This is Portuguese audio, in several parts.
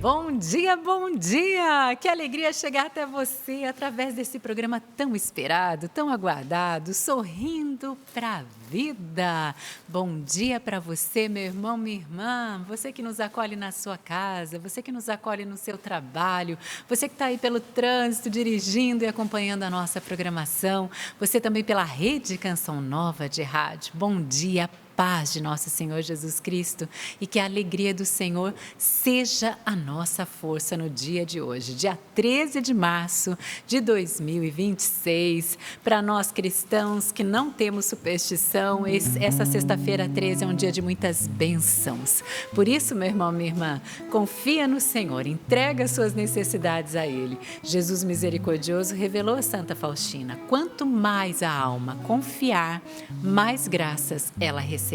Bom dia, bom dia! Que alegria chegar até você através desse programa tão esperado, tão aguardado, Sorrindo pra Vida. Bom dia para você, meu irmão, minha irmã, você que nos acolhe na sua casa, você que nos acolhe no seu trabalho, você que está aí pelo trânsito, dirigindo e acompanhando a nossa programação, você também pela Rede Canção Nova de Rádio. Bom dia, paz de nosso Senhor Jesus Cristo e que a alegria do Senhor seja a nossa força no dia de hoje, dia 13 de março de 2026. Para nós cristãos que não temos superstição, essa sexta-feira 13 é um dia de muitas bênçãos. Por isso, meu irmão, minha irmã, confia no Senhor, entrega suas necessidades a Ele. Jesus misericordioso revelou a Santa Faustina: quanto mais a alma confiar, mais graças ela receberá.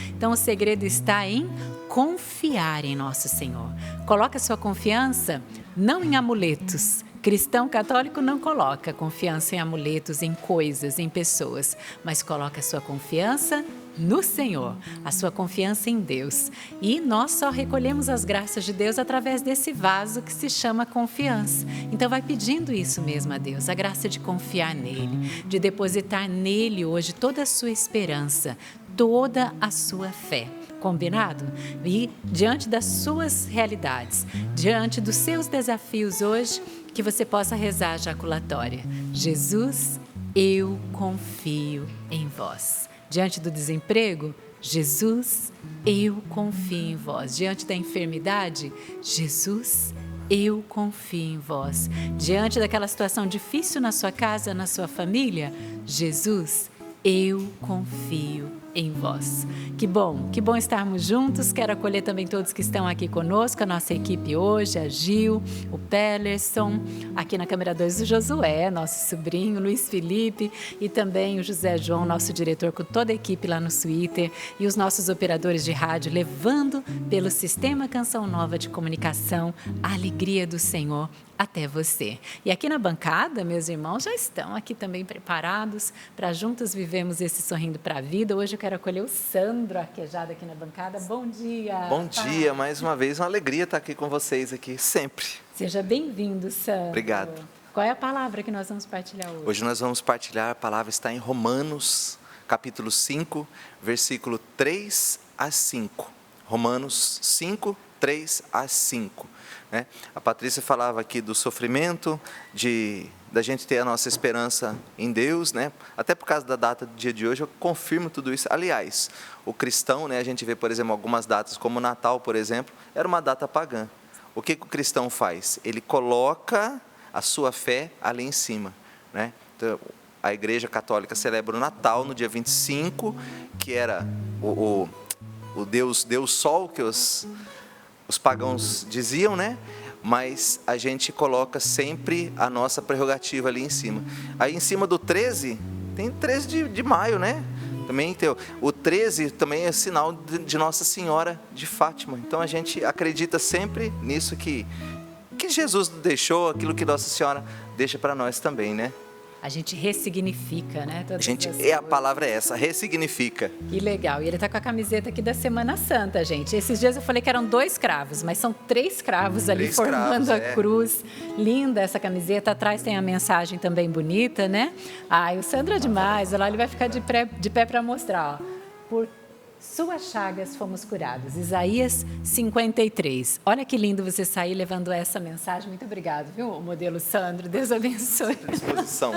Então, o segredo está em confiar em nosso Senhor. Coloca sua confiança não em amuletos. Cristão católico não coloca confiança em amuletos, em coisas, em pessoas, mas coloca sua confiança no Senhor, a sua confiança em Deus. E nós só recolhemos as graças de Deus através desse vaso que se chama confiança. Então vai pedindo isso mesmo a Deus, a graça de confiar nele, de depositar nele hoje toda a sua esperança, toda a sua fé. Combinado? E diante das suas realidades, diante dos seus desafios hoje, que você possa rezar a jaculatória: Jesus, eu confio em vós. Diante do desemprego, Jesus, eu confio em vós. Diante da enfermidade, Jesus, eu confio em vós. Diante daquela situação difícil na sua casa, na sua família, Jesus, eu confio em vós. Que bom estarmos juntos. Quero acolher também todos que estão aqui conosco, a nossa equipe hoje, a Gil, o Pellerson, aqui na câmera 2 o Josué, nosso sobrinho, Luiz Felipe, e também o José João, nosso diretor, com toda a equipe lá no Twitter, e os nossos operadores de rádio, levando pelo Sistema Canção Nova de Comunicação a alegria do Senhor até você. E aqui na bancada, meus irmãos já estão aqui também preparados para juntos vivermos esse Sorrindo para a Vida. Hoje eu quero acolher o Sandro Arquejado aqui na bancada. Bom dia. Bom dia, mais uma vez, uma alegria estar aqui com vocês aqui, sempre. Seja bem-vindo, Sandro. Obrigado. Qual é a palavra que nós vamos partilhar hoje? Hoje nós vamos partilhar, a palavra está em Romanos, capítulo 5, versículo 3 a 5. Romanos 5, 3 a 5. Né? A Patrícia falava aqui do sofrimento, da gente ter a nossa esperança em Deus, né? Até por causa da data do dia de hoje, eu confirmo tudo isso. Aliás, o cristão, né, a gente vê, por exemplo, algumas datas, como o Natal, por exemplo, era uma data pagã. O que o cristão faz? Ele coloca a sua fé ali em cima. Né? Então, a Igreja Católica celebra o Natal no dia 25, que era o Deus Sol, que os pagãos diziam, né? Mas a gente coloca sempre a nossa prerrogativa ali em cima. Aí em cima do 13, tem 13 de maio, né? Também tem, o 13 também é sinal de Nossa Senhora de Fátima. Então a gente acredita sempre nisso que Jesus deixou, aquilo que Nossa Senhora deixa para nós também, né? A gente ressignifica, né? A palavra é essa, ressignifica. Que legal. E ele está com a camiseta aqui da Semana Santa, gente. Esses dias eu falei que eram 2 cravos, mas são 3 cravos ali formando a cruz. Linda essa camiseta. Atrás tem a mensagem também bonita, né? Ai, o Sandro é demais. Olha lá, ele vai ficar de pé para mostrar. Ó. Por suas chagas fomos curados. Isaías 53. Olha que lindo você sair levando essa mensagem. Muito obrigado, viu, modelo Sandro? Deus abençoe. Disposição.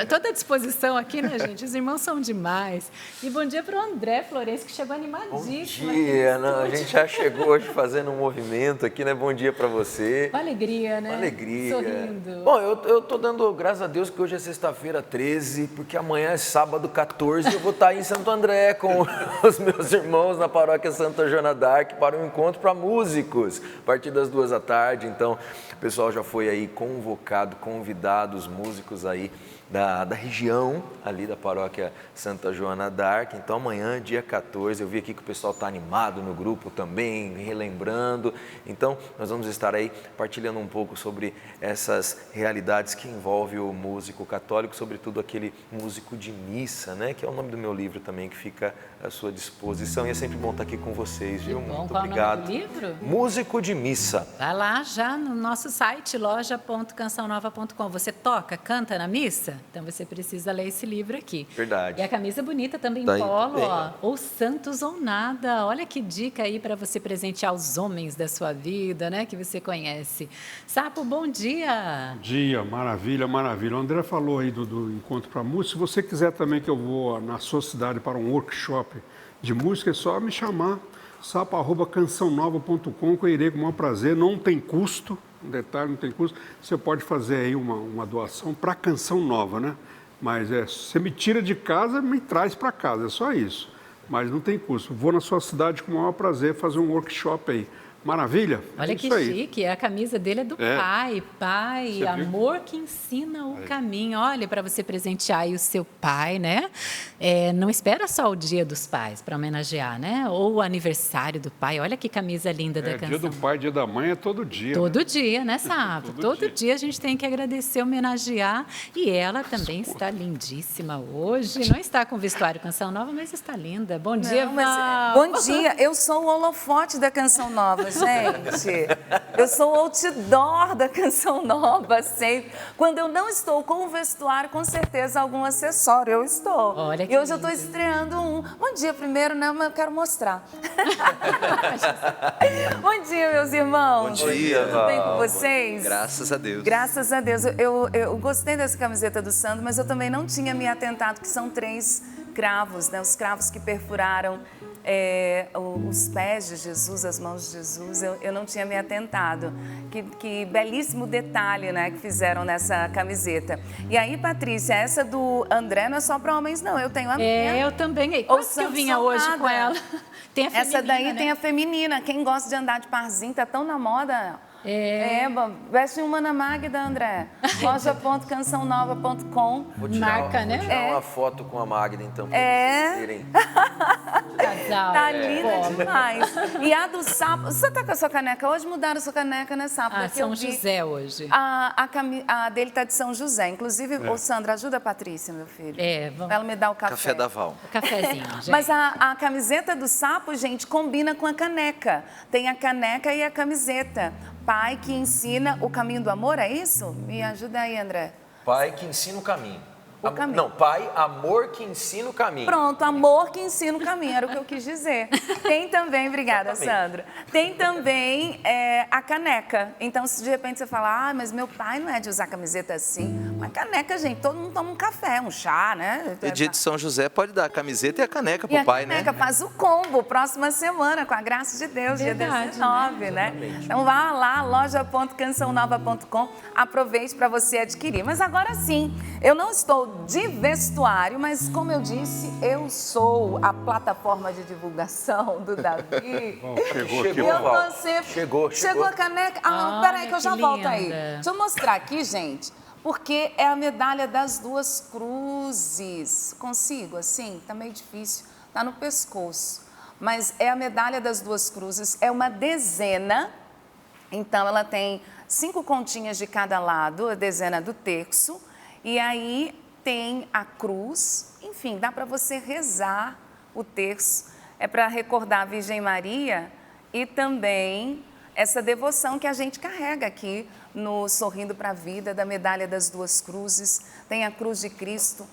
Toda a disposição aqui, né, gente? Os irmãos são demais. E bom dia para o André Florencio, que chegou animadíssimo. Bom dia. Não, a gente já chegou hoje fazendo um movimento aqui, né? Bom dia para você. Com alegria, né? Com alegria. Sorrindo. Bom, eu tô dando graças a Deus que hoje é sexta-feira 13, porque amanhã é sábado 14 e eu vou estar aí em Santo André com os meus irmãos na paróquia Santa Joana d'Arc para um encontro para músicos, a partir das 14h. Então, o pessoal já foi aí convidado, os músicos aí da região ali da paróquia Santa Joana d'Arc. Então amanhã, dia 14, eu vi aqui que o pessoal está animado no grupo também, relembrando. Então nós vamos estar aí partilhando um pouco sobre essas realidades que envolvem o músico católico, sobretudo aquele músico de missa, né? Que é o nome do meu livro também, que fica à sua disposição. disposição e é sempre bom estar aqui com vocês, viu? Que bom. Muito Qual obrigado. o nome do livro? Músico de Missa. Vai lá já no nosso site, loja.cançãonova.com. Você toca, canta na missa? Então você precisa ler esse livro aqui. Verdade. E a camisa bonita também, Daí, polo, bem. ó. Ou santos ou nada. Olha que dica aí para você presentear os homens da sua vida, né? Que você conhece. Sapo, bom dia. Bom dia, maravilha, maravilha. O André falou aí do Encontro para Música. Se você quiser também que eu vou na sua cidade para um workshop de música, é só me chamar, sapo@cançãonova.com, que eu irei com o maior prazer. Não tem custo, um detalhe, não tem custo. Você pode fazer aí uma doação para a Canção Nova, né? Mas você me tira de casa, me traz para casa, é só isso. Mas não tem custo. Vou na sua cidade com o maior prazer fazer um workshop aí. Maravilha? Olha É que isso aí. chique, a camisa dele é do pai. Pai, Você viu? amor que ensina o caminho. Olha, para você presentear aí o seu pai, né? Não espera só o dia dos pais para homenagear, né? Ou o aniversário do pai. Olha que camisa linda da canção. Dia do pai, dia da mãe é todo dia. Todo né? dia, né, Sapo? Todo dia a gente tem que agradecer, homenagear. E ela também está lindíssima hoje. Não está com vestuário Canção Nova, mas está linda. Bom dia, Val. Bom dia, eu sou o holofote da Canção Nova, gente. Eu sou o outdoor da Canção Nova, sempre. Quando eu não estou com o vestuário, com certeza algum acessório eu estou. Olha que e hoje eu lindo. estou estreando um. Bom dia primeiro, né? Mas eu quero mostrar. Bom dia, meus irmãos. Bom dia, Tudo bem com vocês? Graças a Deus. Graças a Deus. Eu gostei dessa camiseta do Sandro, mas eu também não tinha me atentado que são 3 cravos, né? Os cravos que perfuraram os pés de Jesus, as mãos de Jesus. Eu não tinha me atentado. Que belíssimo detalhe, né, que fizeram nessa camiseta. E aí, Patrícia, essa do André não é só para homens, não. Eu tenho a minha. Eu também. Ou Quase que eu vinha hoje com ela. Tem a Essa daí feminina, tem né? a feminina. Quem gosta de andar de parzinho, tá tão na moda. Veste uma na Magda, André. Loja.cançãonova.com. Vou Marca, né? Vou tirar uma foto com a Magda, então, para vocês verem. Casal. Tá linda demais. E a do Sapo... Você tá com a sua caneca hoje? Mudaram a sua caneca, né, Sapo? Daqui eu São vi. José hoje. A dele tá de São José. Inclusive, ô Sandra, ajuda a Patrícia, meu filho. Vamos. Pra ela me dar o café. Café da Val. O cafezinho, gente. Mas a camiseta do Sapo, gente, combina com a caneca. Tem a caneca e a camiseta. Pai que ensina o caminho do amor, é isso? Me ajuda aí, André. Pai que ensina o caminho. O caminho. Não, pai, amor que ensina o caminho. Pronto, amor que ensina o caminho, era o que eu quis dizer. Tem também, obrigada, Exatamente. Sandra. Tem também a caneca. Então, se de repente você fala, mas meu pai não é de usar camiseta assim. Uma caneca, gente, todo mundo toma um café, um chá, né? E dia de São José pode dar a camiseta e a caneca E pro a pai, caneca né? faz o combo, próxima semana, com a graça de Deus, Verdade, dia 19, né? Então vá lá, loja.cançãonova.com, aproveite para você adquirir. Mas agora sim, eu não estou de vestuário, mas como eu disse, eu sou a plataforma de divulgação do Davi. Bom, chegou aqui, Chegou, Eu Val. tô sempre... Chegou. Chegou a caneca. Ah, Olha, peraí que eu já que volto aí. linda. Deixa eu mostrar aqui, gente, porque é a medalha das 2 cruzes. Consigo, assim? Tá meio difícil. Tá no pescoço. Mas é a medalha das 2 cruzes. É uma dezena. Então, ela tem 5 continhas de cada lado, a dezena do terço. E aí tem a cruz. Enfim, dá para você rezar o terço. É para recordar a Virgem Maria e também essa devoção que a gente carrega aqui no Sorrindo para a Vida, da medalha das 2 cruzes. Tem a cruz de Cristo,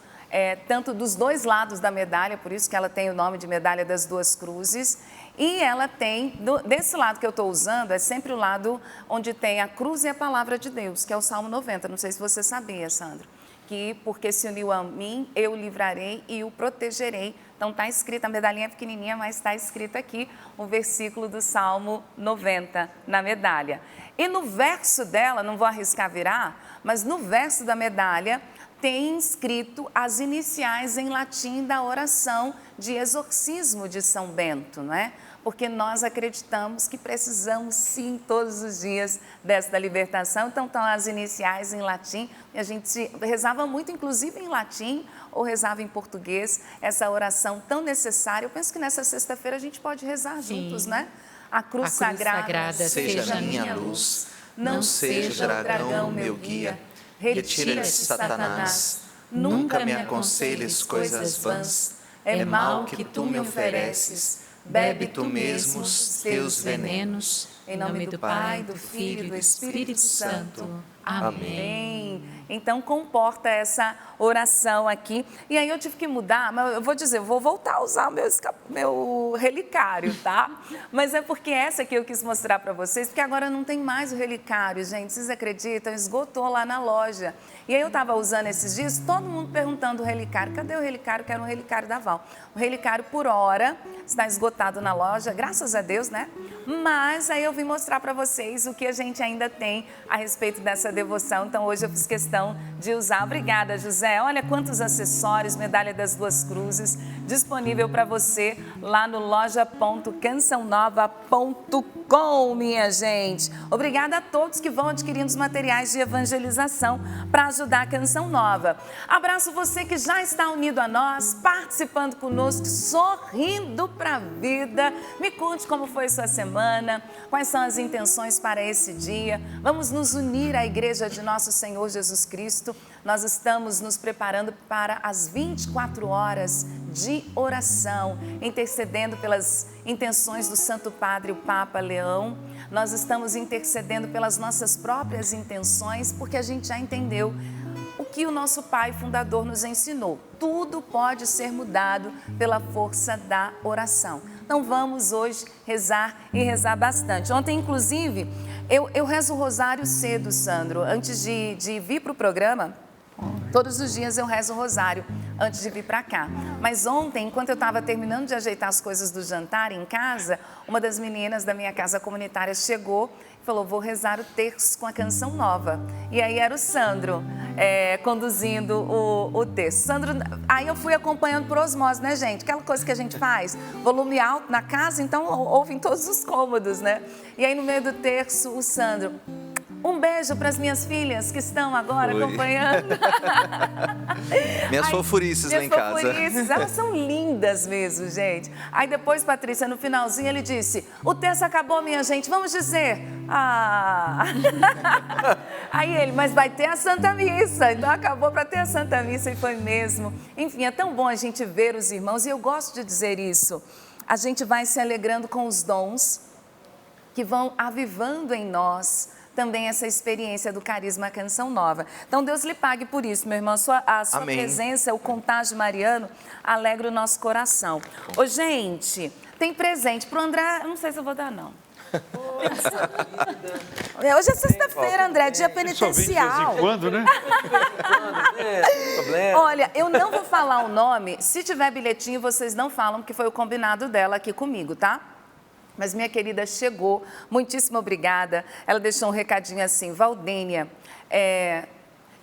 tanto dos 2 lados da medalha, por isso que ela tem o nome de medalha das 2 cruzes. E ela tem, desse lado que eu estou usando, é sempre o lado onde tem a cruz e a palavra de Deus, que é o Salmo 90. Não sei se você sabia, Sandra. Que porque se uniu a mim, eu o livrarei e o protegerei. Então está escrito, a medalhinha é pequenininha, mas está escrito aqui o versículo do Salmo 90 na medalha. E no verso dela, não vou arriscar virar, mas no verso da medalha tem escrito as iniciais em latim da oração de exorcismo de São Bento, não é? Porque nós acreditamos que precisamos sim todos os dias desta libertação. Então estão as iniciais em latim, e a gente rezava muito, inclusive em latim, ou rezava em português, essa oração tão necessária. Eu penso que nessa sexta-feira a gente pode rezar juntos, né? A cruz sagrada seja a minha luz, não seja o dragão meu guia. Retira-te, Satanás, nunca me aconselhes coisas vãs. é mal que tu me ofereces. Bebe tu mesmo os teus venenos. Em nome do Pai, do Filho e do Espírito Santo. Amém. Então, comporta essa oração aqui. E aí eu tive que mudar, mas eu vou dizer, eu vou voltar a usar o meu relicário, tá? Mas é porque essa aqui eu quis mostrar para vocês, porque agora não tem mais o relicário, gente. Vocês acreditam? Esgotou lá na loja. E aí eu estava usando esses dias, todo mundo perguntando o relicário. Cadê o relicário? Quero um relicário da Val. O relicário por hora está esgotado na loja, graças a Deus, né? Mas aí eu vim mostrar para vocês o que a gente ainda tem a respeito dessa devoção. Então hoje eu fiz questão de usar. Obrigada, José. Olha quantos acessórios, medalha das duas cruzes, disponível para você lá no loja.cançãonova.com, minha gente. Obrigada a todos que vão adquirindo os materiais de evangelização para ajudar a Canção Nova. Abraço você que já está unido a nós, participando conosco, sorrindo para a vida. Me conte como foi sua semana, quais são as intenções para esse dia. Vamos nos unir à Igreja de Nosso Senhor Jesus Cristo. Nós estamos nos preparando para as 24 horas de oração, intercedendo pelas intenções do Santo Padre, o Papa Leão. Nós estamos intercedendo pelas nossas próprias intenções, porque a gente já entendeu o que o nosso Pai Fundador nos ensinou. Tudo pode ser mudado pela força da oração. Então vamos hoje rezar e rezar bastante. Ontem, inclusive, eu rezo o rosário cedo, Sandro, antes de vir para o programa. Todos os dias eu rezo o rosário antes de vir para cá. Mas ontem, enquanto eu estava terminando de ajeitar as coisas do jantar em casa, uma das meninas da minha casa comunitária chegou e falou, vou rezar o terço com a Canção Nova. E aí era o Sandro conduzindo o terço. Sandro, aí eu fui acompanhando por osmose, né, gente? Aquela coisa que a gente faz, volume alto na casa, então ouve em todos os cômodos, né? E aí no meio do terço, o Sandro... Um beijo para as minhas filhas que estão agora acompanhando. Minhas fofurices lá em casa. Elas são lindas mesmo, gente. Aí depois, Patrícia, no finalzinho, ele disse, o texto acabou, minha gente, vamos dizer. Aí ele, mas vai ter a Santa Missa. Então acabou para ter a Santa Missa e foi mesmo. Enfim, é tão bom a gente ver os irmãos, e eu gosto de dizer isso. A gente vai se alegrando com os dons que vão avivando em nós também essa experiência do carisma Canção Nova. Então, Deus lhe pague por isso, meu irmão. A sua presença, o contágio mariano, alegra o nosso coração. Ô, gente, tem presente para o André, não sei se eu vou dar, não. Hoje é sexta-feira, André, dia penitencial. Só vem de vez em quando, né? Olha, eu não vou falar o nome. Se tiver bilhetinho, vocês não falam, porque foi o combinado dela aqui comigo, tá? Mas minha querida chegou, muitíssimo obrigada. Ela deixou um recadinho assim, Valdênia,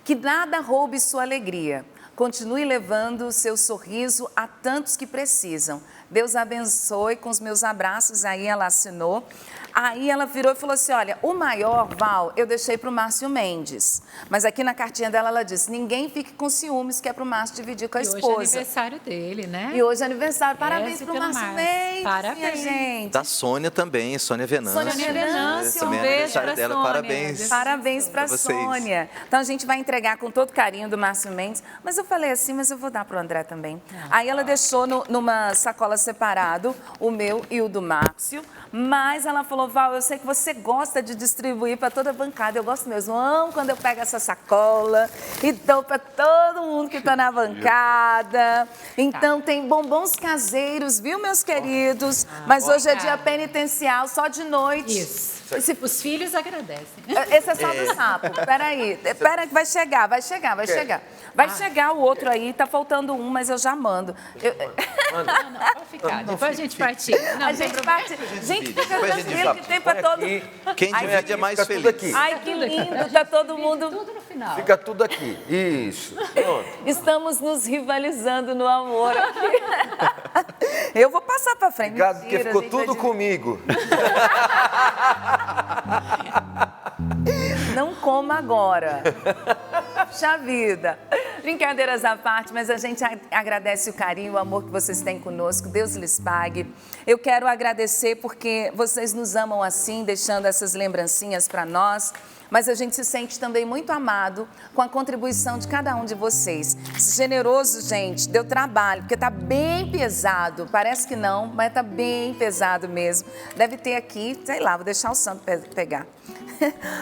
que nada roube sua alegria. Continue levando o seu sorriso a tantos que precisam. Deus abençoe com os meus abraços. Aí ela assinou. Aí ela virou e falou assim, olha, o maior, Val, eu deixei para o Márcio Mendes. Mas aqui na cartinha dela, ela disse, ninguém fique com ciúmes, que é para o Márcio dividir com a esposa. E hoje é aniversário dele, né? E hoje é aniversário. Parabéns para o Márcio Mendes. Parabéns, gente. Da Sônia também, Sônia Venâncio. Sônia Venâncio, um beijo para dela, Sônia. Parabéns. Parabéns para Sônia. Então a gente vai entregar com todo carinho do Márcio Mendes. Mas eu falei assim, mas eu vou dar para o André também. Aí ela deixou numa sacola separado, o meu e o do Márcio. Mas ela falou, Val, eu sei que você gosta de distribuir para toda a bancada. Eu gosto mesmo, amo quando eu pego essa sacola e dou para todo mundo que está na bancada. Então tem bombons caseiros, viu, meus queridos? Mas hoje é dia penitencial, só de noite. Isso. Os filhos agradecem. Esse é só do sapo. Peraí, espera que vai chegar. Vai chegar o outro aí, tá faltando um, mas eu já mando. Não, pode ficar, depois a gente partilha. Não, a gente partilha. Gente, fica tranquilo que tem para todo mundo. Quem divide é mais feliz. Ai, que lindo, tá todo mundo... Tudo no final. Fica tudo aqui. Isso. Pronto. Estamos nos rivalizando no amor aqui. Eu vou passar para frente. Obrigado, porque Mentira, ficou gente, tudo comigo. Não coma agora. Puxa vida. Brincadeiras à parte, mas a gente agradece o carinho, o amor que vocês têm conosco. Deus lhes pague. Eu quero agradecer porque vocês nos amam assim, deixando essas lembrancinhas para nós. Mas a gente se sente também muito amado com a contribuição de cada um de vocês. Generoso, gente, deu trabalho, porque tá bem pesado. Parece que não, mas tá bem pesado mesmo. Deve ter aqui, sei lá, vou deixar o santo pegar.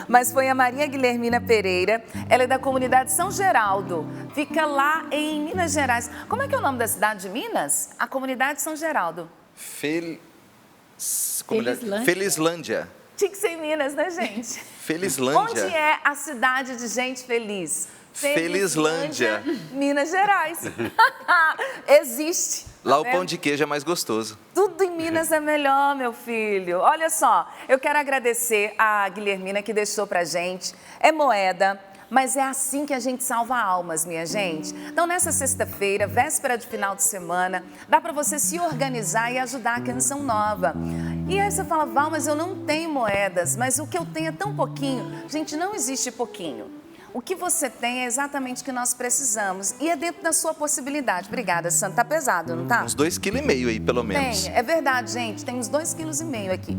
Mas foi a Maria Guilhermina Pereira, ela é da comunidade São Geraldo, fica lá em Minas Gerais. Como é que é o nome da cidade de Minas? A comunidade São Geraldo. Felislândia. Tinha que ser em Minas, né, gente? Felislândia. Onde é a cidade de gente feliz? Felislândia. Minas Gerais. Existe. Lá o pão de queijo é mais gostoso. Tudo em Minas é melhor, meu filho. Olha só, eu quero agradecer a Guilhermina que deixou pra gente. É moeda, mas é assim que a gente salva almas, minha gente. Então, nessa sexta-feira, véspera de final de semana, dá para você se organizar e ajudar a Canção Nova. E aí você fala, Val, mas eu não tenho moedas, mas o que eu tenho é tão pouquinho. Gente, não existe pouquinho. O que você tem é exatamente o que nós precisamos. E é dentro da sua possibilidade. Obrigada, Sandra. Tá pesado, não tá? Uns 2,5 kg aí, pelo menos. Tem, é verdade, gente. Tem uns 2,5 kg aqui.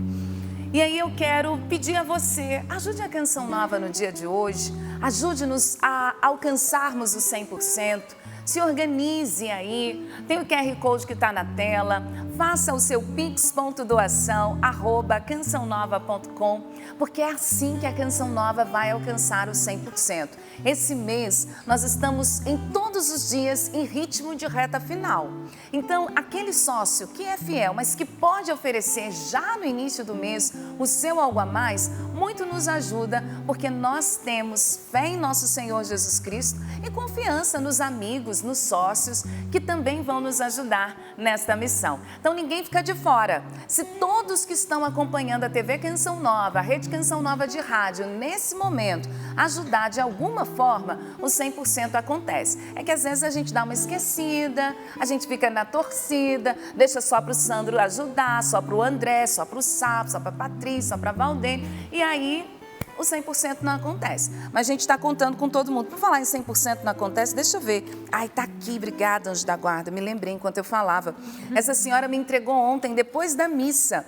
E aí eu quero pedir a você, ajude a Canção Nova no dia de hoje. Ajude-nos a alcançarmos o 100%. Se organize aí, tem o QR Code que está na tela, faça o seu pix.doação@cançãonova.com, porque é assim que a Canção Nova vai alcançar o 100%. Esse mês nós estamos em todos os dias em ritmo de reta final. Então, aquele sócio que é fiel, mas que pode oferecer já no início do mês o seu algo a mais, muito nos ajuda, porque nós temos fé em nosso Senhor Jesus Cristo e confiança nos amigos, nos sócios, que também vão nos ajudar nesta missão. Então, ninguém fica de fora. Se todos que estão acompanhando a TV Canção Nova, a Rede Canção Nova de rádio, nesse momento, ajudar de alguma forma, o 100% acontece. É que às vezes a gente dá uma esquecida, a gente fica na torcida, deixa só para o Sandro ajudar, só para o André, só para o Sapo, só para a Patrícia, só para a Valdene, e aí o 100% não acontece. Mas a gente está contando com todo mundo. Por falar em 100% não acontece, deixa eu ver. Ai, tá aqui, obrigada, anjo da guarda, me lembrei enquanto eu falava. Essa senhora me entregou ontem, depois da missa.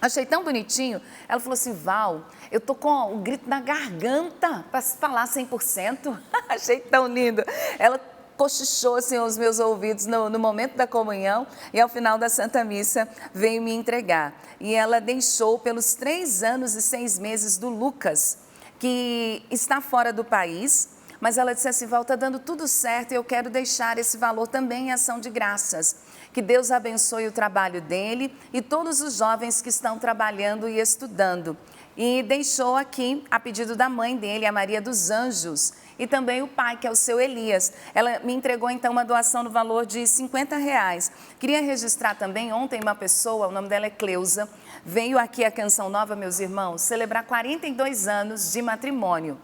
Achei tão bonitinho. Ela falou assim, Val, eu tô com o grito na garganta para falar 100%. Achei tão lindo. Ela cochichou assim aos meus ouvidos no momento da comunhão e ao final da Santa Missa veio me entregar. E ela deixou pelos 3 anos e 6 meses do Lucas, que está fora do país, mas ela disse assim, Val, está dando tudo certo e eu quero deixar esse valor também em ação de graças. Que Deus abençoe o trabalho dele e todos os jovens que estão trabalhando e estudando. E deixou aqui, a pedido da mãe dele, a Maria dos Anjos, e também o pai, que é o seu Elias. Ela me entregou então uma doação no valor de R$50. Queria registrar também, ontem uma pessoa, o nome dela é Cleusa, veio aqui a Canção Nova, meus irmãos, celebrar 42 anos de matrimônio.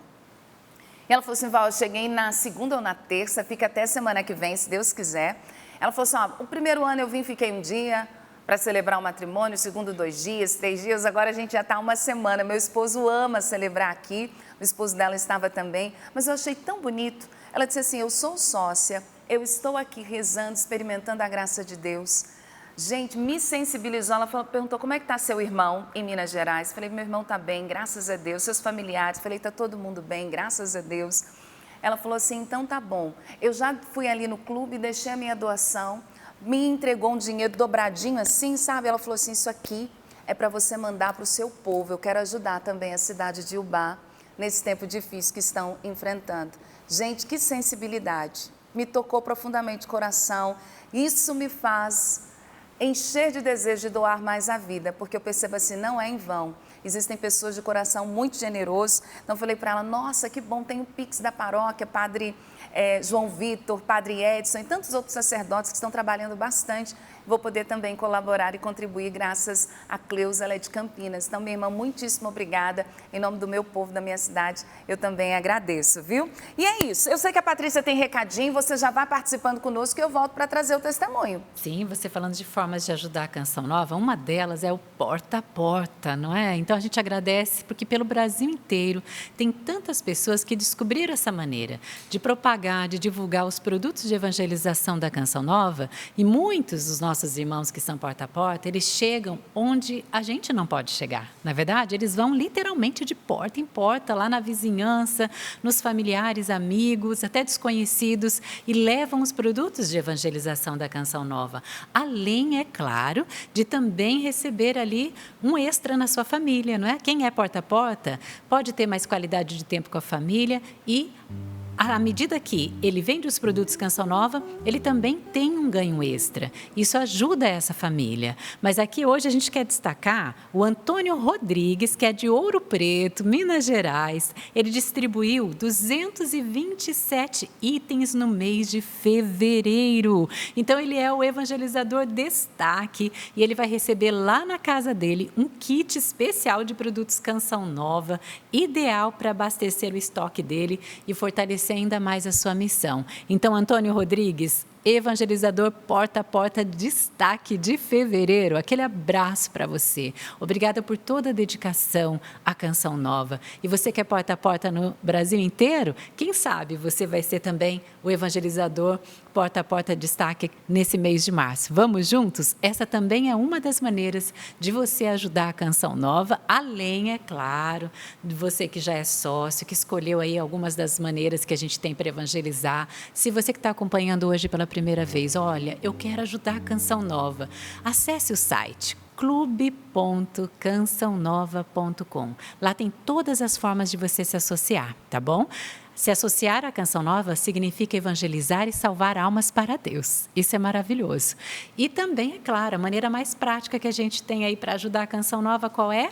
E ela falou assim, Val, eu cheguei na segunda ou na terça, fica até semana que vem, se Deus quiser. Ela falou assim, o primeiro ano eu vim, fiquei um dia para celebrar o matrimônio, o segundo 2 dias, 3 dias, agora a gente já está uma semana. Meu esposo ama celebrar aqui, o esposo dela estava também, mas eu achei tão bonito. Ela disse assim, eu sou sócia, eu estou aqui rezando, experimentando a graça de Deus. Gente, me sensibilizou, ela perguntou como é que está seu irmão em Minas Gerais. Falei, meu irmão está bem, graças a Deus, seus familiares. Falei, está todo mundo bem, graças a Deus. Ela falou assim, então tá bom, eu já fui ali no clube, deixei a minha doação, me entregou um dinheiro dobradinho assim, sabe? Ela falou assim, isso aqui é para você mandar para o seu povo, eu quero ajudar também a cidade de Ubá, nesse tempo difícil que estão enfrentando. Gente, que sensibilidade, me tocou profundamente o coração, isso me faz encher de desejo de doar mais a vida, porque eu percebo assim, não é em vão. Existem pessoas de coração muito generoso. Então, eu falei para ela, nossa, que bom, tem o Pix da paróquia, Padre João Vitor, Padre Edson e tantos outros sacerdotes que estão trabalhando bastante. Vou poder também colaborar e contribuir graças a Cleusa, ela é de Campinas. Então, minha irmã, muitíssimo obrigada. Em nome do meu povo, da minha cidade, eu também agradeço, viu? E é isso. Eu sei que a Patrícia tem recadinho, você já vai participando conosco e eu volto para trazer o testemunho. Sim, você falando de forma formas de ajudar a Canção Nova, uma delas é o porta a porta, não é? Então a gente agradece porque pelo Brasil inteiro tem tantas pessoas que descobriram essa maneira de propagar, de divulgar os produtos de evangelização da Canção Nova, e muitos dos nossos irmãos que são porta a porta, eles chegam onde a gente não pode chegar. Na verdade, eles vão literalmente de porta em porta, lá na vizinhança, nos familiares, amigos, até desconhecidos, e levam os produtos de evangelização da Canção Nova. Além, é claro, de também receber ali um extra na sua família, não é? Quem é porta a porta pode ter mais qualidade de tempo com a família e, à medida que ele vende os produtos Canção Nova, ele também tem um ganho extra. Isso ajuda essa família. Mas aqui hoje a gente quer destacar o Antônio Rodrigues, que é de Ouro Preto, Minas Gerais. Ele distribuiu 227 itens no mês de fevereiro. Então, ele é o evangelizador destaque e ele vai receber lá na casa dele um kit especial de produtos Canção Nova, ideal para abastecer o estoque dele e fortalecer ainda mais a sua missão. Então, Antônio Rodrigues, evangelizador porta a porta, destaque de fevereiro. Aquele abraço para você. Obrigada por toda a dedicação à Canção Nova. E você que é porta a porta no Brasil inteiro, quem sabe você vai ser também o evangelizador porta a porta, destaque nesse mês de março. Vamos juntos? Essa também é uma das maneiras de você ajudar a Canção Nova, além, é claro, de você que já é sócio, que escolheu aí algumas das maneiras que a gente tem para evangelizar. Se você que está acompanhando hoje pela primeira vez, olha, eu quero ajudar a Canção Nova, acesse o site clube.cançãonova.com. Lá tem todas as formas de você se associar, tá bom? Se associar à Canção Nova significa evangelizar e salvar almas para Deus. Isso é maravilhoso. E também, é claro, a maneira mais prática que a gente tem aí para ajudar a Canção Nova, qual é?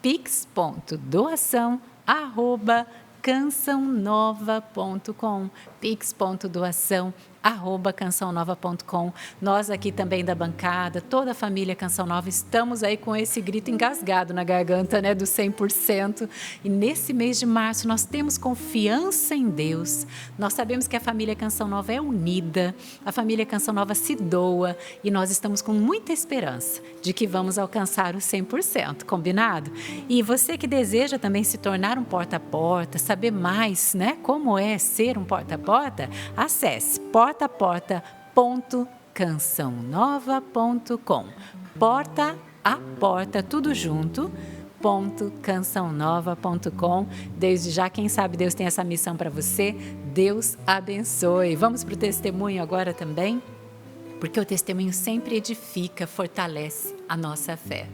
pix.doação@cançãonova.com. pix.doação@cançãonova.com. Nós aqui também da bancada, toda a família Canção Nova, estamos aí com esse grito engasgado na garganta, né, do 100%. E nesse mês de março nós temos confiança em Deus. Nós sabemos que a família Canção Nova é unida, a família Canção Nova se doa e nós estamos com muita esperança de que vamos alcançar o 100%, combinado? E você que deseja também se tornar um porta a porta, saber mais, né, como é ser um porta a porta, acesse porta-a-porta.cançãonova.com. Porta a porta, tudo junto, .cançãonova.com. Desde já, quem sabe Deus tem essa missão para você. Deus abençoe. Vamos para o testemunho agora também? Porque o testemunho sempre edifica, fortalece a nossa fé.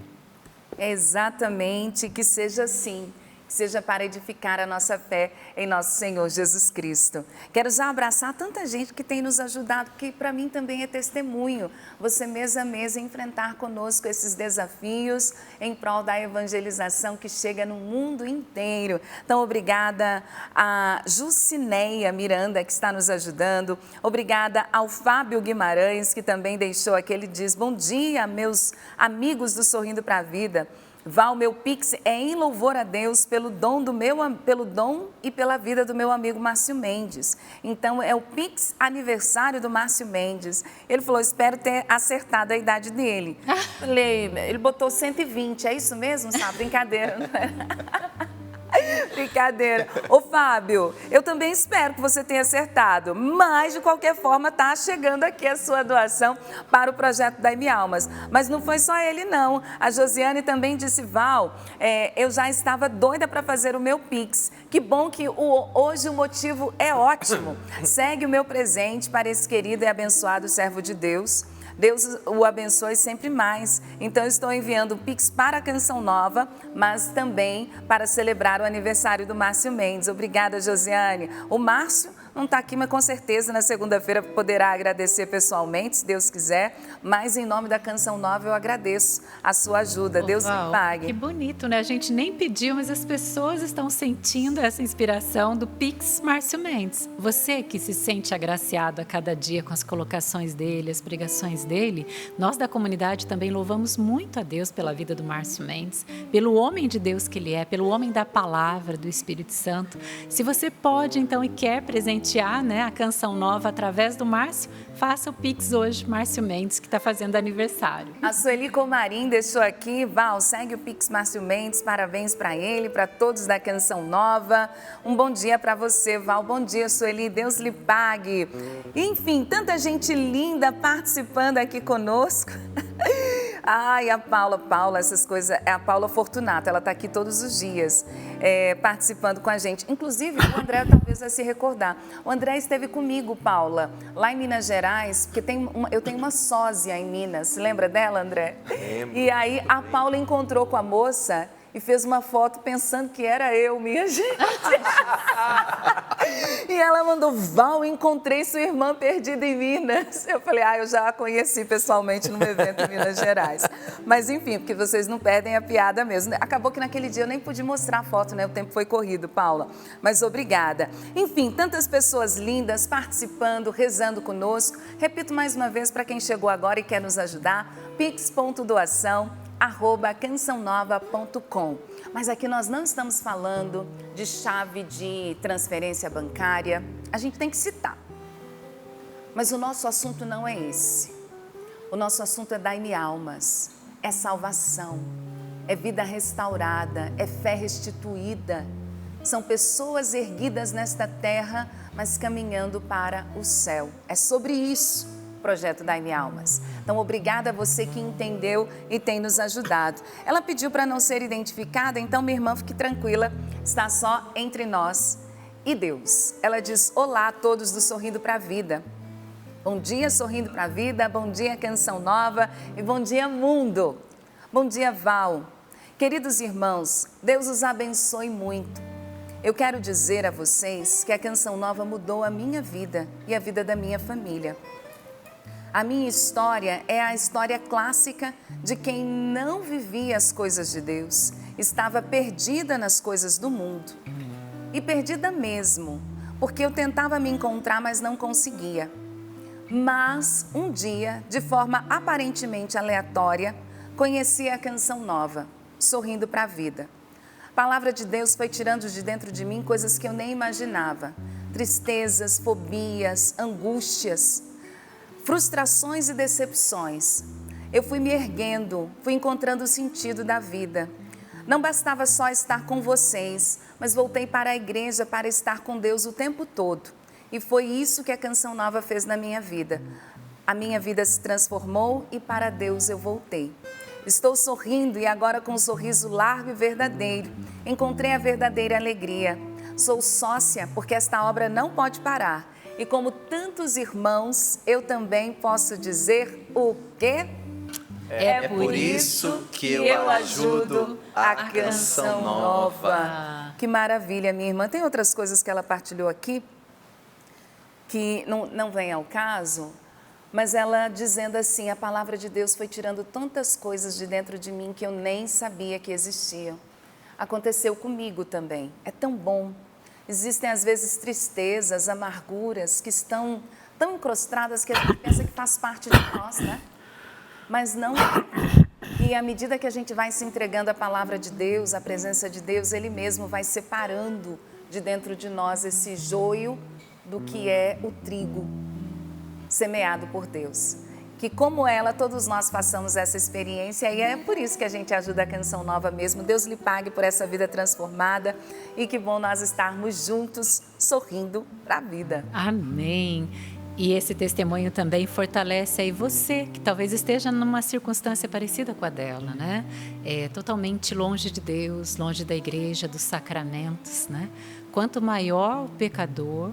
Exatamente, que seja assim. Seja para edificar a nossa fé em nosso Senhor Jesus Cristo. Quero já abraçar tanta gente que tem nos ajudado, porque para mim também é testemunho. Você mês a mês enfrentar conosco esses desafios em prol da evangelização que chega no mundo inteiro. Então, obrigada a Jucineia Miranda, que está nos ajudando. Obrigada ao Fábio Guimarães, que também deixou aqui, ele diz: bom dia, meus amigos do Sorrindo para a Vida. Val, meu Pix é em louvor a Deus pelo dom e pela vida do meu amigo Márcio Mendes. Então, é o Pix aniversário do Márcio Mendes. Ele falou, espero ter acertado a idade dele. Falei, ele botou 120, é isso mesmo? Sabe? Brincadeira. Brincadeira. Ô, Fábio, eu também espero que você tenha acertado, mas de qualquer forma está chegando aqui a sua doação para o projeto da M Almas. Mas não foi só ele não, a Josiane também disse, Val, eu já estava doida para fazer o meu Pix. Que bom que hoje o motivo é ótimo. Segue o meu presente para esse querido e abençoado servo de Deus. Deus o abençoe sempre mais. Então, eu estou enviando o Pix para a Canção Nova, mas também para celebrar o aniversário do Márcio Mendes. Obrigada, Josiane. O Márcio não está aqui, mas com certeza na segunda-feira poderá agradecer pessoalmente, se Deus quiser. Mas em nome da Canção Nova eu agradeço a sua ajuda. Deus me pague. Que bonito, né? A gente nem pediu, mas as pessoas estão sentindo essa inspiração do Pix Márcio Mendes. Você que se sente agraciado a cada dia com as colocações dele, as pregações dele, nós da comunidade também louvamos muito a Deus pela vida do Márcio Mendes, pelo homem de Deus que ele é, pelo homem da palavra, do Espírito Santo. Se você pode, então, e quer presentear presentear, né, a Canção Nova através do Márcio, faça o Pix hoje, Márcio Mendes, que está fazendo aniversário. A Sueli Comarim deixou aqui, Val, segue o Pix Márcio Mendes, parabéns para ele, para todos da Canção Nova. Um bom dia para você, Val. Bom dia, Sueli, Deus lhe pague. Enfim, tanta gente linda participando aqui conosco. Ai, a Paula, essas coisas, é a Paula Fortunato, ela está aqui todos os dias participando com a gente. Inclusive, o André talvez vai se recordar. O André esteve comigo, Paula, lá em Minas Gerais, porque eu tenho uma sósia em Minas. Lembra dela, André? Lembro. E aí a Paula encontrou com a moça e fez uma foto pensando que era eu, minha gente. E ela mandou, Val, encontrei sua irmã perdida em Minas. Eu falei, eu já a conheci pessoalmente num evento em Minas Gerais. Mas enfim, porque vocês não perdem a piada mesmo. Acabou que naquele dia eu nem pude mostrar a foto, né? O tempo foi corrido, Paula. Mas obrigada. Enfim, tantas pessoas lindas participando, rezando conosco. Repito mais uma vez para quem chegou agora e quer nos ajudar, pix.doação@cançãonova.com. Mas aqui nós não estamos falando de chave de transferência bancária. A gente tem que citar. Mas o nosso assunto não é esse. O nosso assunto é dar-me almas, é salvação, é vida restaurada, é fé restituída. São pessoas erguidas nesta terra, mas caminhando para o céu. É sobre isso o projeto Dai-me Almas. Então, obrigada a você que entendeu e tem nos ajudado. Ela pediu para não ser identificada, então, minha irmã, fique tranquila, está só entre nós e Deus. Ela diz, olá a todos do Sorrindo para a Vida. Bom dia, Sorrindo para a Vida, bom dia, Canção Nova e bom dia, mundo. Bom dia, Val. Queridos irmãos, Deus os abençoe muito. Eu quero dizer a vocês que a Canção Nova mudou a minha vida e a vida da minha família. A minha história é a história clássica de quem não vivia as coisas de Deus, estava perdida nas coisas do mundo. E perdida mesmo, porque eu tentava me encontrar, mas não conseguia. Mas um dia, de forma aparentemente aleatória, conheci a Canção Nova, Sorrindo para a Vida. A palavra de Deus foi tirando de dentro de mim coisas que eu nem imaginava. Tristezas, fobias, angústias, frustrações e decepções. Eu fui me erguendo, fui encontrando o sentido da vida. Não bastava só estar com vocês, mas voltei para a igreja para estar com Deus o tempo todo. E foi isso que a Canção Nova fez na minha vida. A minha vida se transformou e para Deus eu voltei. Estou sorrindo e agora com um sorriso largo e verdadeiro. Encontrei a verdadeira alegria. Sou sócia porque esta obra não pode parar. E como tantos irmãos, eu também posso dizer o quê? É por isso que eu ajudo a Canção Nova. Que maravilha, minha irmã. Tem outras coisas que ela partilhou aqui que não vem ao caso, mas ela dizendo assim, a palavra de Deus foi tirando tantas coisas de dentro de mim que eu nem sabia que existiam. Aconteceu comigo também. É tão bom. Existem às vezes tristezas, amarguras que estão tão incrustadas que a gente pensa que faz parte de nós, né? Mas não. E à medida que a gente vai se entregando à palavra de Deus, à presença de Deus, Ele mesmo vai separando de dentro de nós esse joio do que é o trigo semeado por Deus. Que como ela, todos nós façamos essa experiência e é por isso que a gente ajuda a Canção Nova mesmo. Deus lhe pague por essa vida transformada e que bom nós estarmos juntos, sorrindo para a vida. Amém. E esse testemunho também fortalece aí você, que talvez esteja numa circunstância parecida com a dela, né? Totalmente longe de Deus, longe da igreja, dos sacramentos, né? Quanto maior o pecador,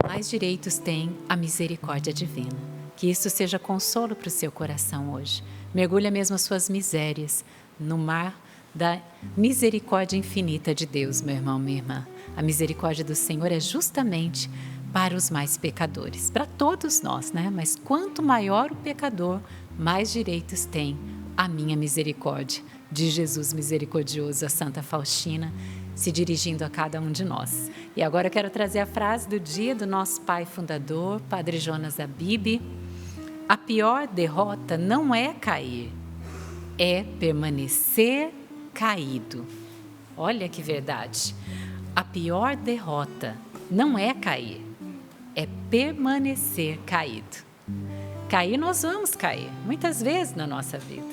mais direitos tem a misericórdia divina. Que isso seja consolo para o seu coração hoje. Mergulha mesmo as suas misérias no mar da misericórdia infinita de Deus, meu irmão, minha irmã. A misericórdia do Senhor é justamente para os mais pecadores, para todos nós, né? Mas quanto maior o pecador, mais direitos tem a minha misericórdia, de Jesus misericordioso, a Santa Faustina, se dirigindo a cada um de nós. E agora eu quero trazer a frase do dia do nosso pai fundador, Padre Jonas Abib. A pior derrota não é cair, é permanecer caído. Olha que verdade. A pior derrota não é cair, é permanecer caído. Cair, nós vamos cair, muitas vezes na nossa vida.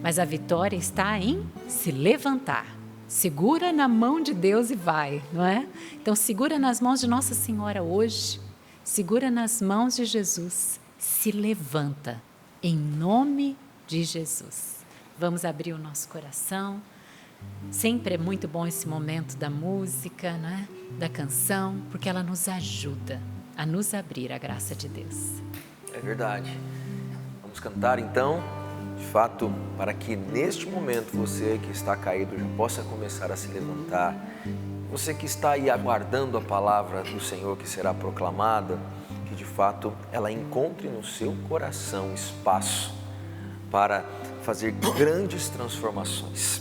Mas a vitória está em se levantar. Segura na mão de Deus e vai, não é? Então, segura nas mãos de Nossa Senhora hoje. Segura nas mãos de Jesus. Se levanta, em nome de Jesus. Vamos abrir o nosso coração. Sempre é muito bom esse momento da música, né? Da canção, porque ela nos ajuda a nos abrir à graça de Deus. É verdade. Vamos cantar então, de fato, para que neste momento você que está caído já possa começar a se levantar. Você que está aí aguardando a palavra do Senhor que será proclamada, que de fato ela encontre no seu coração espaço para fazer grandes transformações.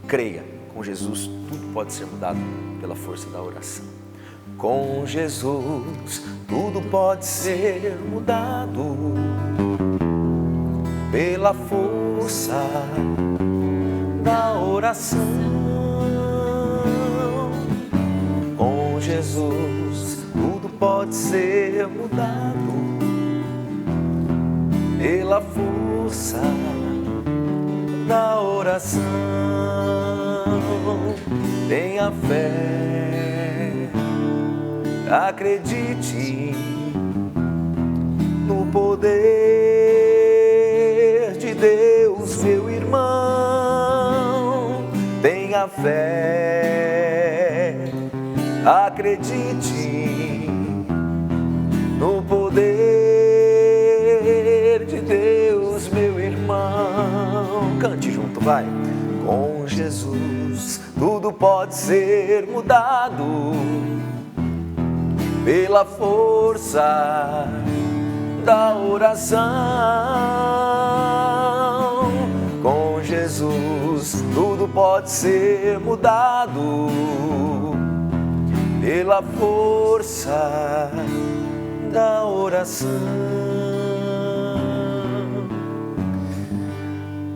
Creia, com Jesus tudo pode ser mudado pela força da oração. Com Jesus tudo pode ser mudado pela força da oração. Com Jesus tudo pode ser mudado pela força da oração. Tenha fé, acredite no poder de Deus, meu irmão. Tenha fé, acredite no poder de Deus, meu irmão. Cante junto, vai. Com Jesus tudo pode ser mudado pela força da oração. Com Jesus tudo pode ser mudado pela força da oração.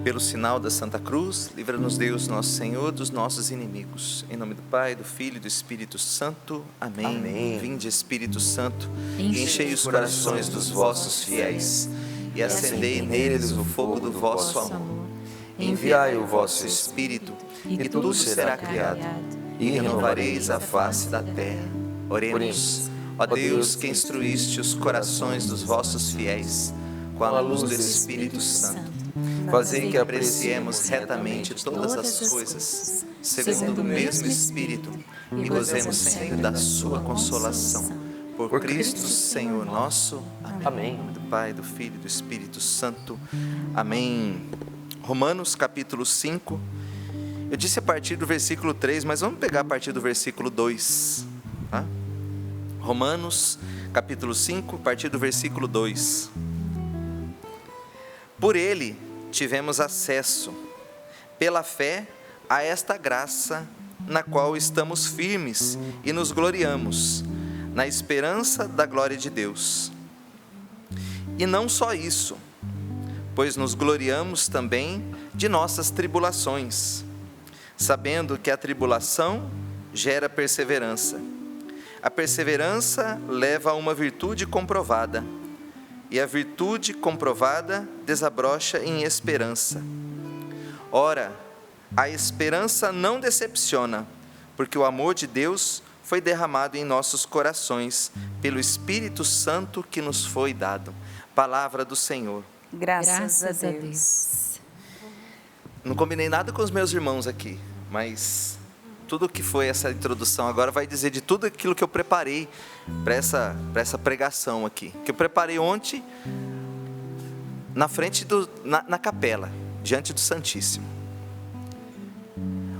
Pelo sinal da Santa Cruz, livra-nos Deus, nosso Senhor, dos nossos inimigos. Em nome do Pai, do Filho e do Espírito Santo. Amém. Amém. Vinde, Espírito Santo, e enchei os corações dos vossos fiéis, e acendei neles o fogo do vosso amor. Enviai o vosso Espírito, e tudo será criado, e renovareis a face da terra. Oremos. Ó Deus, que instruíste os corações dos vossos fiéis com a luz do Espírito Santo, fazei que apreciemos retamente todas as coisas, segundo o mesmo Espírito, e gozemos sempre da sua consolação. Por Cristo, Senhor nosso. Amém. Em nome do Pai, do Filho e do Espírito Santo. Amém. Romanos capítulo 5. Eu disse a partir do versículo 3, mas vamos pegar a partir do versículo 2. Tá? Romanos capítulo 5, a partir do versículo 2. Por ele tivemos acesso, pela fé, a esta graça, na qual estamos firmes e nos gloriamos, na esperança da glória de Deus. E não só isso, pois nos gloriamos também de nossas tribulações, sabendo que a tribulação gera perseverança. A perseverança leva a uma virtude comprovada, e a virtude comprovada desabrocha em esperança. Ora, a esperança não decepciona, porque o amor de Deus foi derramado em nossos corações pelo Espírito Santo que nos foi dado. Palavra do Senhor. Graças a Deus. Não combinei nada com os meus irmãos aqui, mas tudo que foi essa introdução agora vai dizer de tudo aquilo que eu preparei para essa pregação aqui. Que eu preparei ontem na frente na capela, diante do Santíssimo.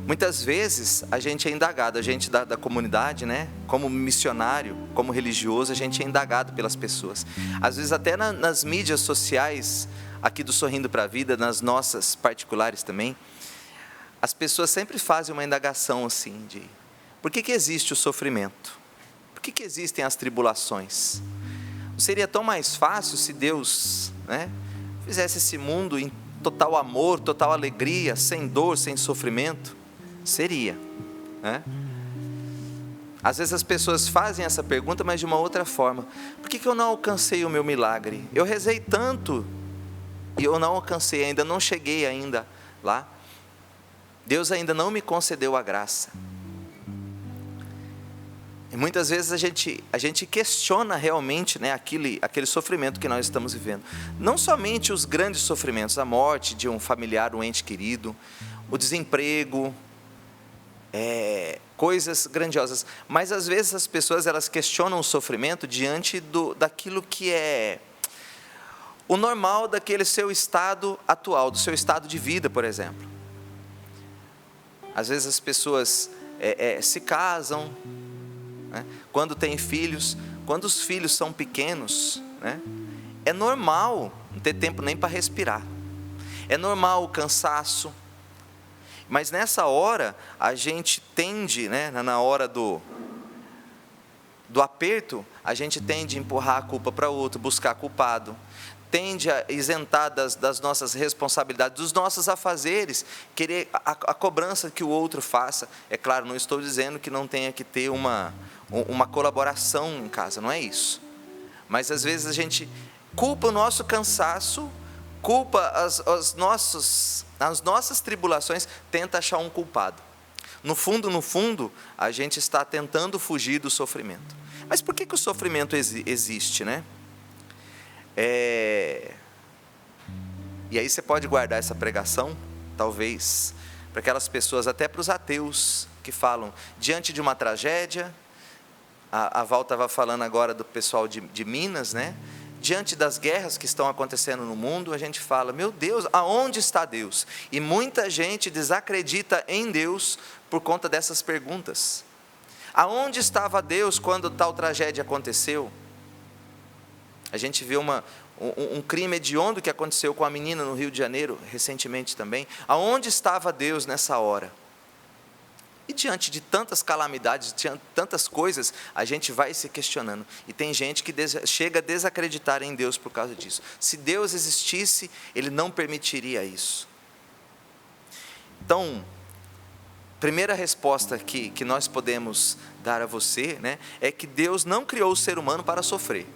Muitas vezes a gente é indagado, a gente da comunidade, né? Como missionário, como religioso, a gente é indagado pelas pessoas. Às vezes até nas mídias sociais, aqui do Sorrindo para a Vida, nas nossas particulares também, as pessoas sempre fazem uma indagação assim de: por que existe o sofrimento? Por que existem as tribulações? Não seria tão mais fácil se Deus, né, fizesse esse mundo em total amor, total alegria, sem dor, sem sofrimento? Seria, né? Às vezes as pessoas fazem essa pergunta, mas de uma outra forma. Por que eu não alcancei o meu milagre? Eu rezei tanto e eu não alcancei ainda, não cheguei ainda lá. Deus ainda não me concedeu a graça. E muitas vezes a gente questiona realmente, né, aquele sofrimento que nós estamos vivendo. Não somente os grandes sofrimentos, a morte de um familiar, um ente querido, o desemprego, coisas grandiosas. Mas às vezes as pessoas elas questionam o sofrimento diante daquilo que é o normal daquele seu estado atual, do seu estado de vida, por exemplo. Às vezes as pessoas se casam, né? Quando têm filhos, quando os filhos são pequenos, né? É normal não ter tempo nem para respirar, é normal o cansaço, mas nessa hora a gente tende, né, na hora do aperto, a gente tende a empurrar a culpa para o outro, buscar culpado, tende a isentar das nossas responsabilidades, dos nossos afazeres, querer a cobrança que o outro faça. É claro, não estou dizendo que não tenha que ter uma colaboração em casa, não é isso. Mas às vezes a gente culpa o nosso cansaço, culpa as nossas tribulações, tenta achar um culpado. No fundo, a gente está tentando fugir do sofrimento. Mas por que o sofrimento existe, né? E aí você pode guardar essa pregação, talvez, para aquelas pessoas, até para os ateus, que falam, diante de uma tragédia, a Val estava falando agora do pessoal de Minas, né? Diante das guerras que estão acontecendo no mundo, a gente fala, meu Deus, aonde está Deus? E muita gente desacredita em Deus por conta dessas perguntas. Aonde estava Deus quando tal tragédia aconteceu? A gente viu um crime hediondo que aconteceu com a menina no Rio de Janeiro, recentemente também. Aonde estava Deus nessa hora? E diante de tantas calamidades, diante de tantas coisas, a gente vai se questionando. E tem gente que chega a desacreditar em Deus por causa disso. Se Deus existisse, Ele não permitiria isso. Então, primeira resposta que nós podemos dar a você, né, é que Deus não criou o ser humano para sofrer.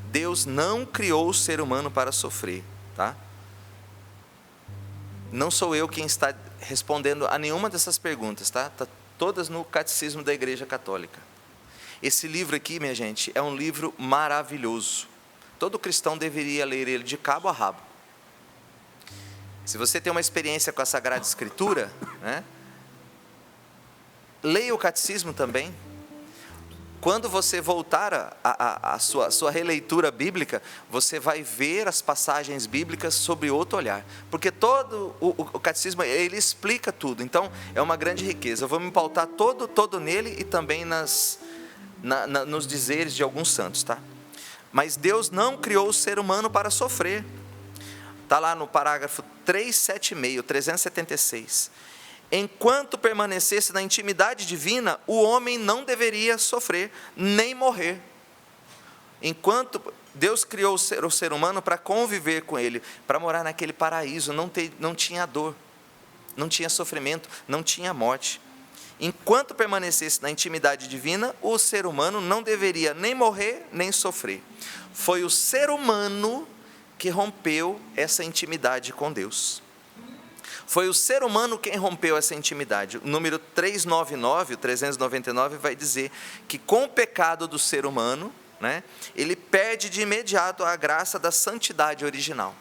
Deus não criou o ser humano para sofrer, tá? Não sou eu quem está respondendo a nenhuma dessas perguntas, tá? Tá todas no Catecismo da Igreja Católica. Esse livro aqui, minha gente, é um livro maravilhoso. Todo cristão deveria ler ele de cabo a rabo. Se você tem uma experiência com a Sagrada Escritura, né, leia o Catecismo também. Quando você voltar a sua releitura bíblica, você vai ver as passagens bíblicas sobre outro olhar. Porque todo o catecismo, ele explica tudo. Então, é uma grande riqueza. Eu vou me pautar todo nele e também nos dizeres de alguns santos, tá? Mas Deus não criou o ser humano para sofrer. Está lá no parágrafo 376. Enquanto permanecesse na intimidade divina, o homem não deveria sofrer, nem morrer. Enquanto Deus criou o ser humano para conviver com Ele, para morar naquele paraíso, não tinha dor, não tinha sofrimento, não tinha morte. Enquanto permanecesse na intimidade divina, o ser humano não deveria nem morrer, nem sofrer. Foi o ser humano que rompeu essa intimidade com Deus. Foi o ser humano quem rompeu essa intimidade. O número 399, o 399, vai dizer que com o pecado do ser humano, né, ele perde de imediato a graça da santidade original.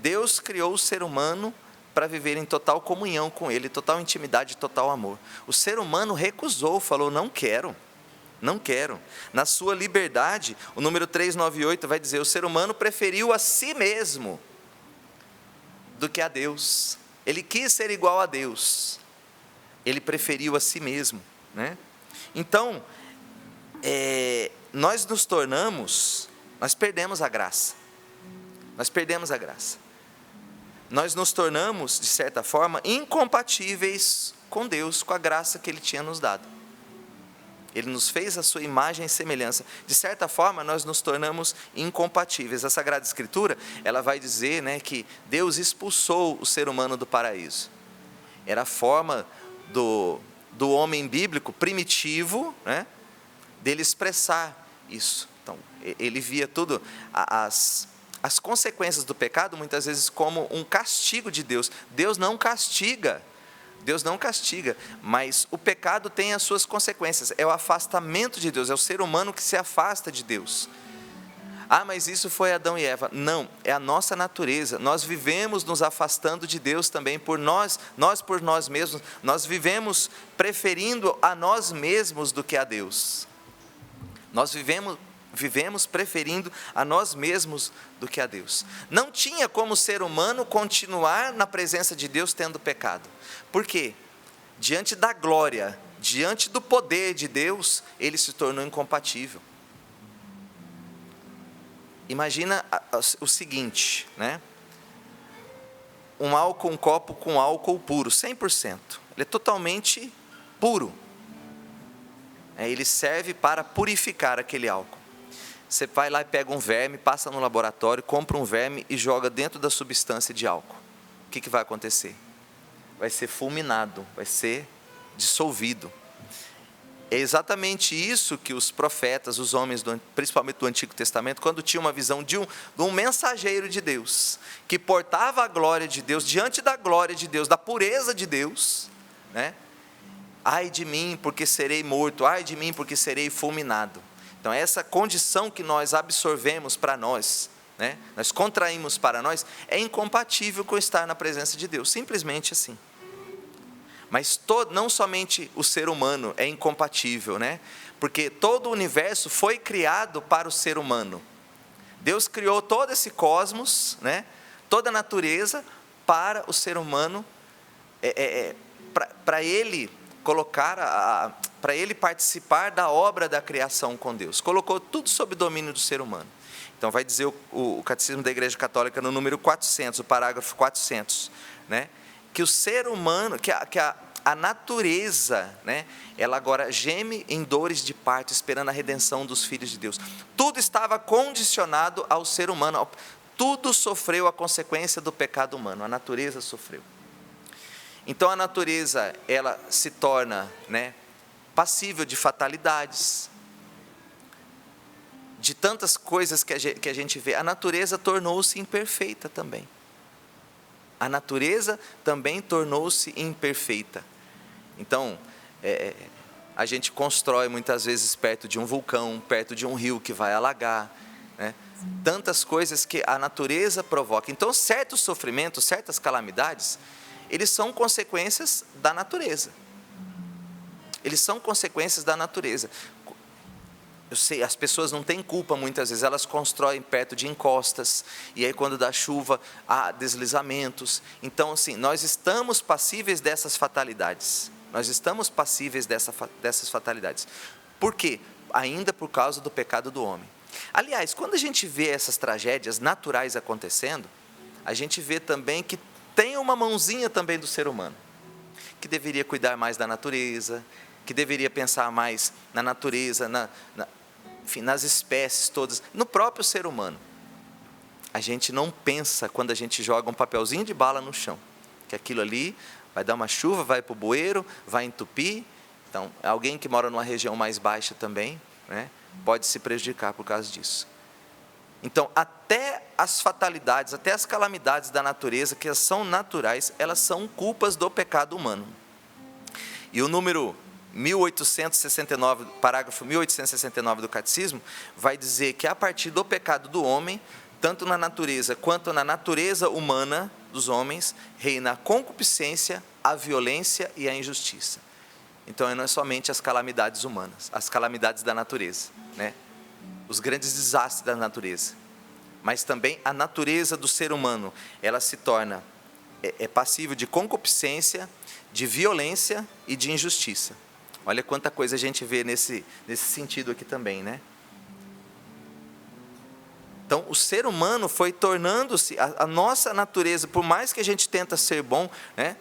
Deus criou o ser humano para viver em total comunhão com Ele, total intimidade, total amor. O ser humano recusou, falou, não quero. Não quero. Na sua liberdade, o número 398 vai dizer, o ser humano preferiu a si mesmo do que a Deus. Ele quis ser igual a Deus. Ele preferiu a si mesmo, né? Então, nós perdemos a graça. Nós perdemos a graça. Nós nos tornamos, de certa forma, incompatíveis com Deus, com a graça que Ele tinha nos dado. Ele nos fez a sua imagem e semelhança. De certa forma, nós nos tornamos incompatíveis. A Sagrada Escritura, ela vai dizer, né, que Deus expulsou o ser humano do paraíso. Era a forma do do homem bíblico primitivo, né, dele expressar isso. Então, ele via tudo, as consequências do pecado, muitas vezes, como um castigo de Deus. Deus não castiga, mas o pecado tem as suas consequências. É o afastamento de Deus, é o ser humano que se afasta de Deus. Ah, mas isso foi Adão e Eva. Não, é a nossa natureza. Nós vivemos nos afastando de Deus também por nós por nós mesmos. Nós vivemos preferindo a nós mesmos do que a Deus. Nós vivemos preferindo a nós mesmos do que a Deus. Não tinha como o ser humano continuar na presença de Deus tendo pecado. Por quê? Diante da glória, diante do poder de Deus, ele se tornou incompatível. Imagina o seguinte, né? Um copo com álcool puro, 100%. Ele é totalmente puro. Ele serve para purificar aquele álcool. Você vai lá e pega um verme, passa no laboratório, compra um verme e joga dentro da substância de álcool. O que vai acontecer? Vai ser fulminado, vai ser dissolvido. É exatamente isso que os profetas, os homens, principalmente do Antigo Testamento, quando tinham uma visão de um mensageiro de Deus, que portava a glória de Deus, diante da glória de Deus, da pureza de Deus, né? Ai de mim, porque serei morto, ai de mim, porque serei fulminado. Então, essa condição que nós absorvemos para nós, né? Nós contraímos para nós, é incompatível com estar na presença de Deus, simplesmente assim. Mas não somente o ser humano é incompatível, né? Porque todo o universo foi criado para o ser humano. Deus criou todo esse cosmos, né? Toda a natureza para o ser humano, para ele para ele participar da obra da criação com Deus. Colocou tudo sob domínio do ser humano. Então, vai dizer o Catecismo da Igreja Católica no número 400, o parágrafo 400, né? Que o ser humano, que a natureza, né, ela agora geme em dores de parto, esperando a redenção dos filhos de Deus. Tudo estava condicionado ao ser humano, tudo sofreu a consequência do pecado humano, a natureza sofreu. Então a natureza, ela se torna, né, passível de fatalidades, de tantas coisas que a gente vê. A natureza tornou-se imperfeita também. A natureza também tornou-se imperfeita. Então, a gente constrói muitas vezes perto de um vulcão, perto de um rio que vai alagar, né? Tantas coisas que a natureza provoca. Então, certos sofrimentos, certas calamidades, eles são consequências da natureza. Eles são consequências da natureza. Eu sei, as pessoas não têm culpa muitas vezes, elas constroem perto de encostas, e aí quando dá chuva, há deslizamentos. Então, assim, nós estamos passíveis dessas fatalidades. Nós estamos passíveis dessas fatalidades. Por quê? Ainda por causa do pecado do homem. Aliás, quando a gente vê essas tragédias naturais acontecendo, a gente vê também que tem uma mãozinha também do ser humano, que deveria cuidar mais da natureza, que deveria pensar mais na natureza, enfim, nas espécies todas, no próprio ser humano. A gente não pensa quando a gente joga um papelzinho de bala no chão, que aquilo ali vai dar uma chuva, vai para o bueiro, vai entupir. Então, alguém que mora numa região mais baixa também, né, pode se prejudicar por causa disso. Então, até as fatalidades, até as calamidades da natureza, que são naturais, elas são culpas do pecado humano. E o número 1869, parágrafo 1869 do Catecismo, vai dizer que a partir do pecado do homem, tanto na natureza quanto na natureza humana dos homens, reina a concupiscência, a violência e a injustiça. Então, não é somente as calamidades humanas, as calamidades da natureza, né? Os grandes desastres da natureza, mas também a natureza do ser humano, ela se torna passível de concupiscência, de violência e de injustiça. Olha quanta coisa a gente vê nesse sentido aqui também, né? Então, o ser humano foi tornando-se, a nossa natureza, por mais que a gente tenta ser bom, né?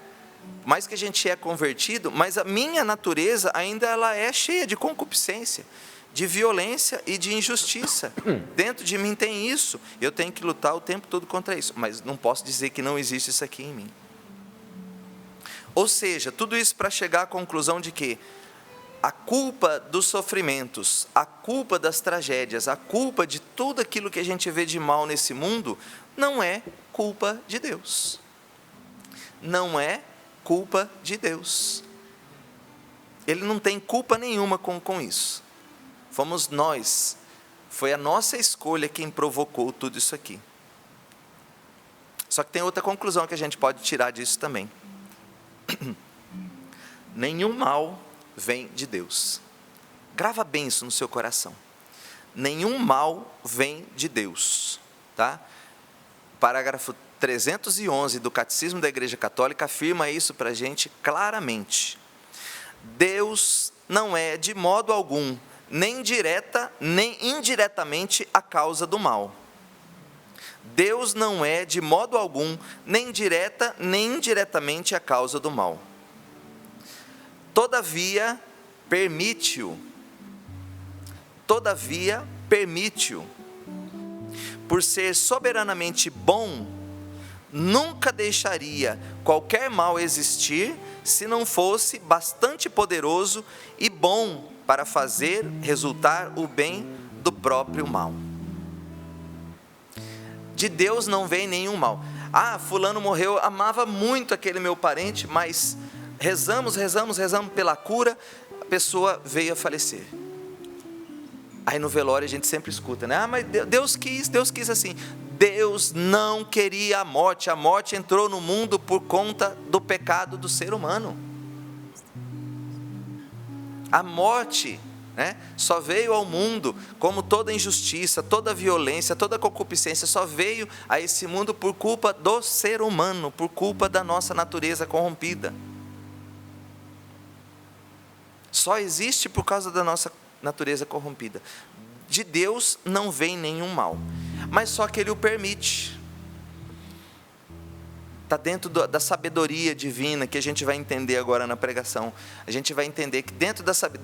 Mais que a gente é convertido, mas a minha natureza ainda ela é cheia de concupiscência, de violência e de injustiça. Dentro de mim tem isso, eu tenho que lutar o tempo todo contra isso, mas não posso dizer que não existe isso aqui em mim. Ou seja, tudo isso para chegar à conclusão de que a culpa dos sofrimentos, a culpa das tragédias, a culpa de tudo aquilo que a gente vê de mal nesse mundo, não é culpa de Deus. Não é culpa de Deus. Ele não tem culpa nenhuma com isso. Fomos nós, foi a nossa escolha quem provocou tudo isso aqui. Só que tem outra conclusão que a gente pode tirar disso também. Nenhum mal vem de Deus. Grava bem isso no seu coração. Nenhum mal vem de Deus, tá? Parágrafo 311 do Catecismo da Igreja Católica afirma isso para a gente claramente. Deus não é de modo algum, nem direta, nem indiretamente a causa do mal. Deus não é de modo algum, nem direta, nem indiretamente a causa do mal. Todavia, permite-o. Por ser soberanamente bom, nunca deixaria qualquer mal existir se não fosse bastante poderoso e bom para fazer resultar o bem do próprio mal. De Deus não vem nenhum mal. Ah, fulano morreu, amava muito aquele meu parente, mas rezamos pela cura, a pessoa veio a falecer. Aí no velório a gente sempre escuta, né? Ah, mas Deus quis assim. Deus não queria a morte entrou no mundo por conta do pecado do ser humano. A morte, né, só veio ao mundo, como toda injustiça, toda violência, toda concupiscência, só veio a esse mundo por culpa do ser humano, por culpa da nossa natureza corrompida. Só existe por causa da nossa natureza corrompida. De Deus não vem nenhum mal, mas só que Ele o permite. Está dentro da sabedoria divina, que a gente vai entender agora na pregação. A gente vai entender que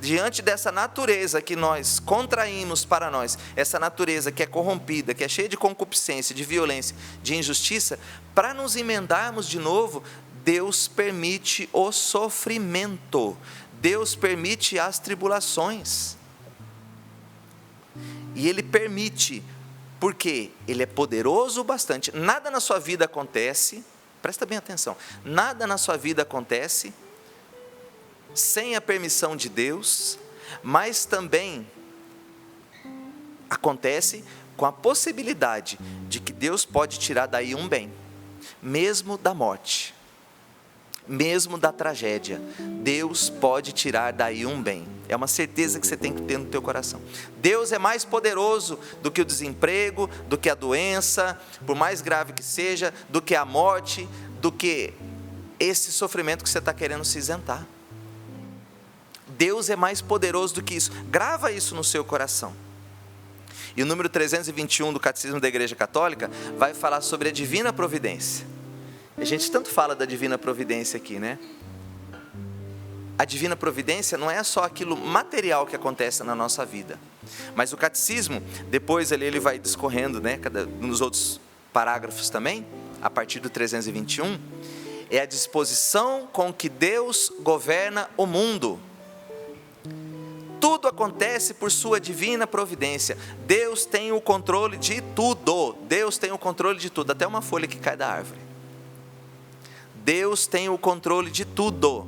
diante dessa natureza que nós contraímos para nós, essa natureza que é corrompida, que é cheia de concupiscência, de violência, de injustiça, para nos emendarmos de novo, Deus permite o sofrimento, Deus permite as tribulações. E Ele permite, porque Ele é poderoso o bastante. Nada na sua vida acontece, presta bem atenção, nada na sua vida acontece sem a permissão de Deus, mas também acontece com a possibilidade de que Deus pode tirar daí um bem, mesmo da morte, mesmo da tragédia, Deus pode tirar daí um bem. É uma certeza que você tem que ter no teu coração. Deus é mais poderoso do que o desemprego, do que a doença, por mais grave que seja, do que a morte, do que esse sofrimento que você está querendo se isentar. Deus é mais poderoso do que isso. Grava isso no seu coração. E o número 321 do Catecismo da Igreja Católica vai falar sobre a divina providência. A gente tanto fala da divina providência aqui, né? A divina providência não é só aquilo material que acontece na nossa vida, mas o catecismo, depois ele vai discorrendo, né, nos outros parágrafos também, a partir do 321, é a disposição com que Deus governa o mundo. Tudo acontece por sua divina providência. Deus tem o controle de tudo. Deus tem o controle de tudo, até uma folha que cai da árvore. Deus tem o controle de tudo.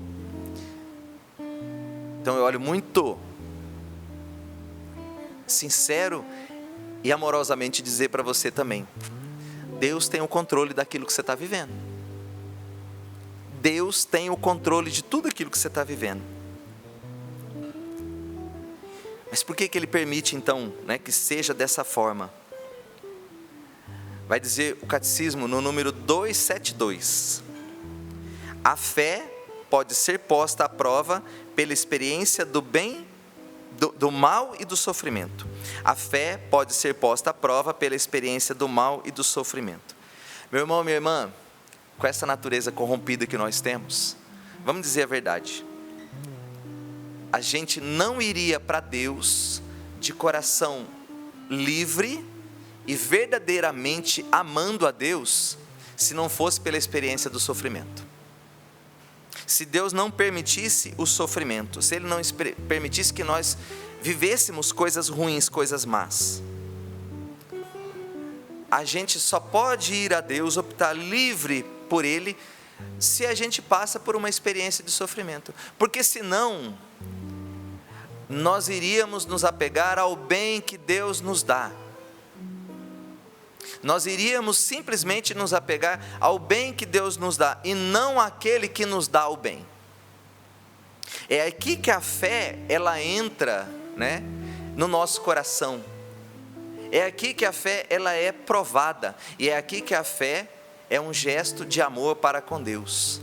Então eu olho muito sincero e amorosamente dizer para você também, Deus tem o controle daquilo que você está vivendo. Deus tem o controle de tudo aquilo que você está vivendo. Mas por que Ele permite então, né, que seja dessa forma? Vai dizer o catecismo no número 272. A fé pode ser posta à prova pela experiência do bem, do mal e do sofrimento. A fé pode ser posta à prova pela experiência do mal e do sofrimento. Meu irmão, minha irmã, com essa natureza corrompida que nós temos, vamos dizer a verdade, a gente não iria para Deus de coração livre e verdadeiramente amando a Deus, se não fosse pela experiência do sofrimento. se Deus não permitisse o sofrimento, se Ele não permitisse que nós vivêssemos coisas ruins, coisas más. A gente só pode ir a Deus, optar livre por Ele, se a gente passa por uma experiência de sofrimento. Porque senão, nós iríamos nos apegar ao bem que Deus nos dá. Nós iríamos simplesmente nos apegar ao bem que Deus nos dá, e não àquele que nos dá o bem. É aqui que a fé, ela entra, né, no nosso coração. É aqui que a fé, ela é provada. E é aqui que a fé é um gesto de amor para com Deus.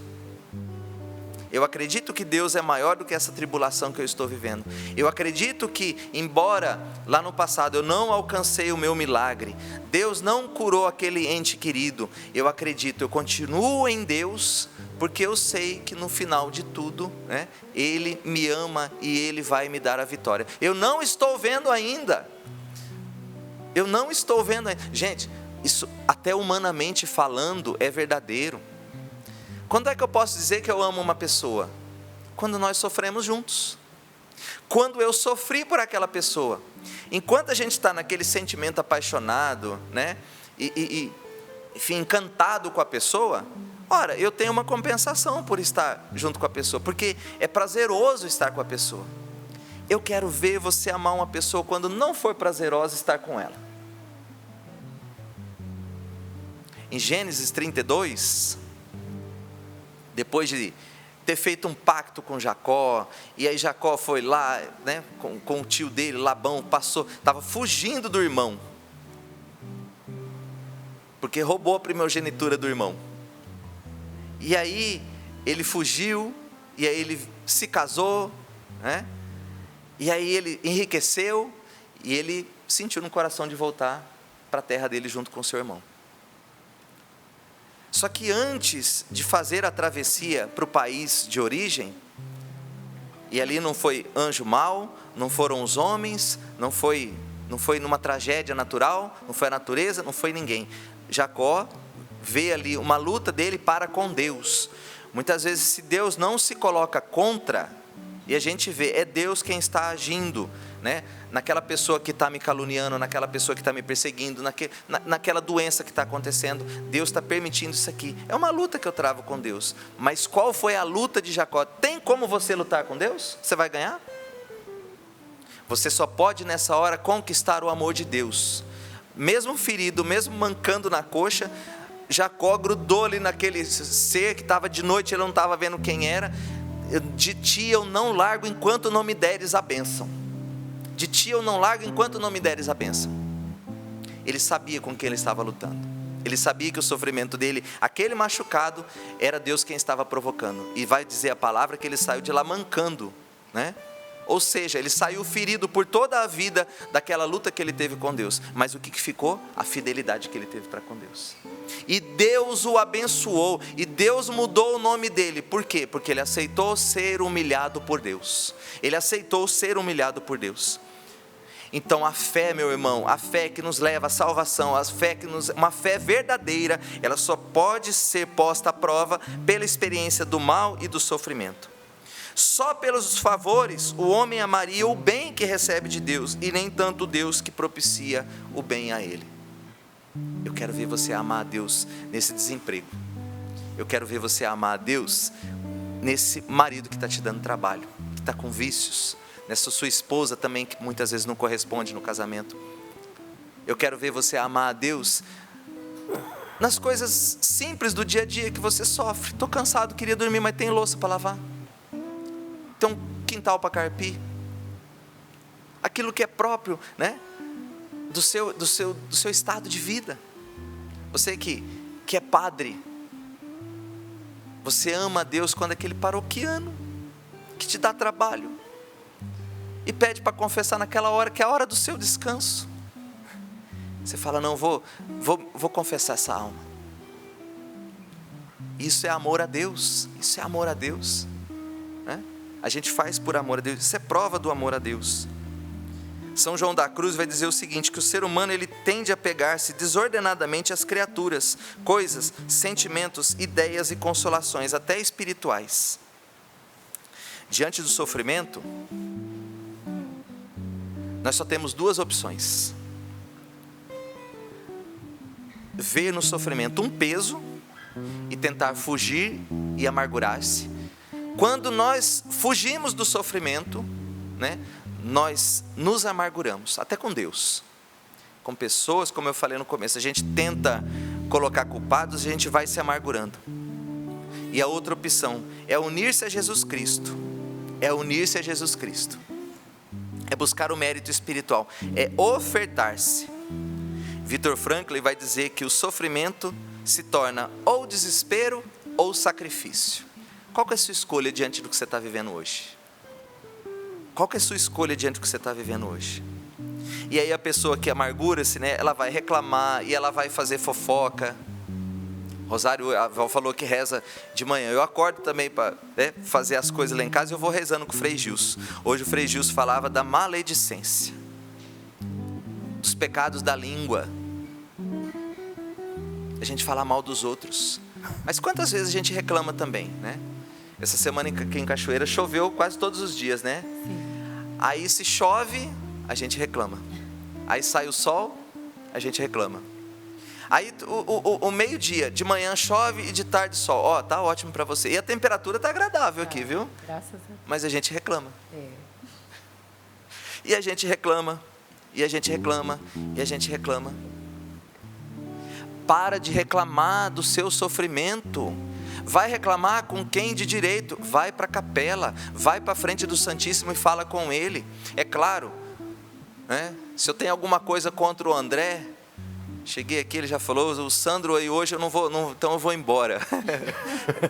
Eu acredito que Deus é maior do que essa tribulação que eu estou vivendo. Eu acredito que, embora lá no passado eu não alcancei o meu milagre, Deus não curou aquele ente querido, eu acredito, eu continuo em Deus, porque eu sei que no final de tudo, né, Ele me ama e Ele vai me dar a vitória. Eu não estou vendo ainda. Eu não estou vendo ainda. Gente, isso até humanamente falando é verdadeiro. Quando é que eu posso dizer que eu amo uma pessoa? Quando nós sofremos juntos. Quando eu sofri por aquela pessoa. Enquanto a gente está naquele sentimento apaixonado, né? Enfim, encantado com a pessoa, ora, eu tenho uma compensação por estar junto com a pessoa, porque é prazeroso estar com a pessoa. Eu quero ver você amar uma pessoa quando não for prazeroso estar com ela. Em Gênesis 32, depois de ter feito um pacto com Jacó, e aí Jacó foi lá, né, com o tio dele, Labão, passou, estava fugindo do irmão, porque roubou a primogenitura do irmão. E aí ele fugiu, e aí ele se casou, né? E aí ele enriqueceu, e ele sentiu no coração de voltar para a terra dele junto com seu irmão. Só que antes de fazer a travessia para o país de origem, e ali não foi anjo mau, não foram os homens, não foi numa tragédia natural, não foi a natureza, não foi ninguém. Jacó vê ali uma luta dele para com Deus. Muitas vezes, se Deus não se coloca contra, e a gente vê, é Deus quem está agindo, né? Naquela pessoa que está me caluniando, naquela pessoa que está me perseguindo, naquela doença que está acontecendo, Deus está permitindo isso aqui. É uma luta que eu travo com Deus. Mas qual foi a luta de Jacó? Tem como você lutar com Deus? Você vai ganhar? Você só pode nessa hora conquistar o amor de Deus. Mesmo ferido, mesmo mancando na coxa, Jacó grudou ali naquele ser que estava de noite, ele não estava vendo quem era. De ti eu não largo enquanto não me deres a bênção. De ti eu não largo enquanto não me deres a bênção. Ele sabia com quem ele estava lutando. Ele sabia que o sofrimento dele, aquele machucado, era Deus quem estava provocando. E vai dizer a palavra que ele saiu de lá mancando, né? Ou seja, ele saiu ferido por toda a vida daquela luta que ele teve com Deus. Mas o que ficou? A fidelidade que ele teve para com Deus. E Deus o abençoou, e Deus mudou o nome dele. Por quê? Porque ele aceitou ser humilhado por Deus. Ele aceitou ser humilhado por Deus. Então a fé, meu irmão, a fé que nos leva à salvação, uma fé verdadeira, ela só pode ser posta à prova pela experiência do mal e do sofrimento. Só pelos favores o homem amaria o bem que recebe de Deus, e nem tanto Deus que propicia o bem a ele. Eu quero ver você amar a Deus nesse desemprego. Eu quero ver você amar a Deus nesse marido que está te dando trabalho, que está com vícios, nessa sua esposa também que muitas vezes não corresponde no casamento. Eu quero ver você amar a Deus nas coisas simples do dia a dia que você sofre. Estou cansado, queria dormir, mas tem louça para lavar. Tem um quintal para carpir. Aquilo que é próprio, né, do seu estado de vida. Você que é padre, você ama a Deus quando aquele paroquiano que te dá trabalho e pede para confessar naquela hora, que é a hora do seu descanso. Você fala, não, vou confessar essa alma. Isso é amor a Deus. Isso é amor a Deus, né? A gente faz por amor a Deus. Isso é prova do amor a Deus. São João da Cruz vai dizer o seguinte, que o ser humano ele tende a pegar-se desordenadamente às criaturas, coisas, sentimentos, ideias e consolações, até espirituais. diante do sofrimento, nós só temos duas opções: ver no sofrimento um peso e tentar fugir e amargurar-se. Quando nós fugimos do sofrimento, né, nós nos amarguramos, até com Deus, com pessoas, como eu falei no começo, a gente tenta colocar culpados e a gente vai se amargurando. E a outra opção é unir-se a Jesus Cristo, é buscar o mérito espiritual, é ofertar-se. Victor Franklin vai dizer que o sofrimento se torna ou desespero ou sacrifício. Qual que é a sua escolha diante do que você está vivendo hoje? Qual que é a sua escolha diante do que você está vivendo hoje? E aí a pessoa que amargura-se, né, ela vai reclamar e ela vai fazer fofoca. Rosário, a avó falou que reza de manhã. Eu acordo também para fazer as coisas lá em casa e eu vou rezando com o Frei Gilson. Hoje o Frei Gilson falava da maledicência, dos pecados da língua. A gente fala mal dos outros. Mas quantas vezes a gente reclama também, né? Essa semana aqui em Cachoeira choveu quase todos os dias, né? Sim. Aí se chove, a gente reclama. Aí sai o sol, a gente reclama. Aí o meio-dia, de manhã chove e de tarde sol. Ó, tá ótimo para você. E a temperatura tá agradável aqui, viu? Graças a Deus. Mas a gente reclama. É. E a gente reclama, e a gente reclama, e a gente reclama. Para de reclamar do seu sofrimento. Vai reclamar com quem de direito? Vai para a capela, vai para a frente do Santíssimo e fala com ele. É claro, né? Se eu tenho alguma coisa contra o André, cheguei aqui, ele já falou, o Sandro aí hoje eu não vou, então eu vou embora.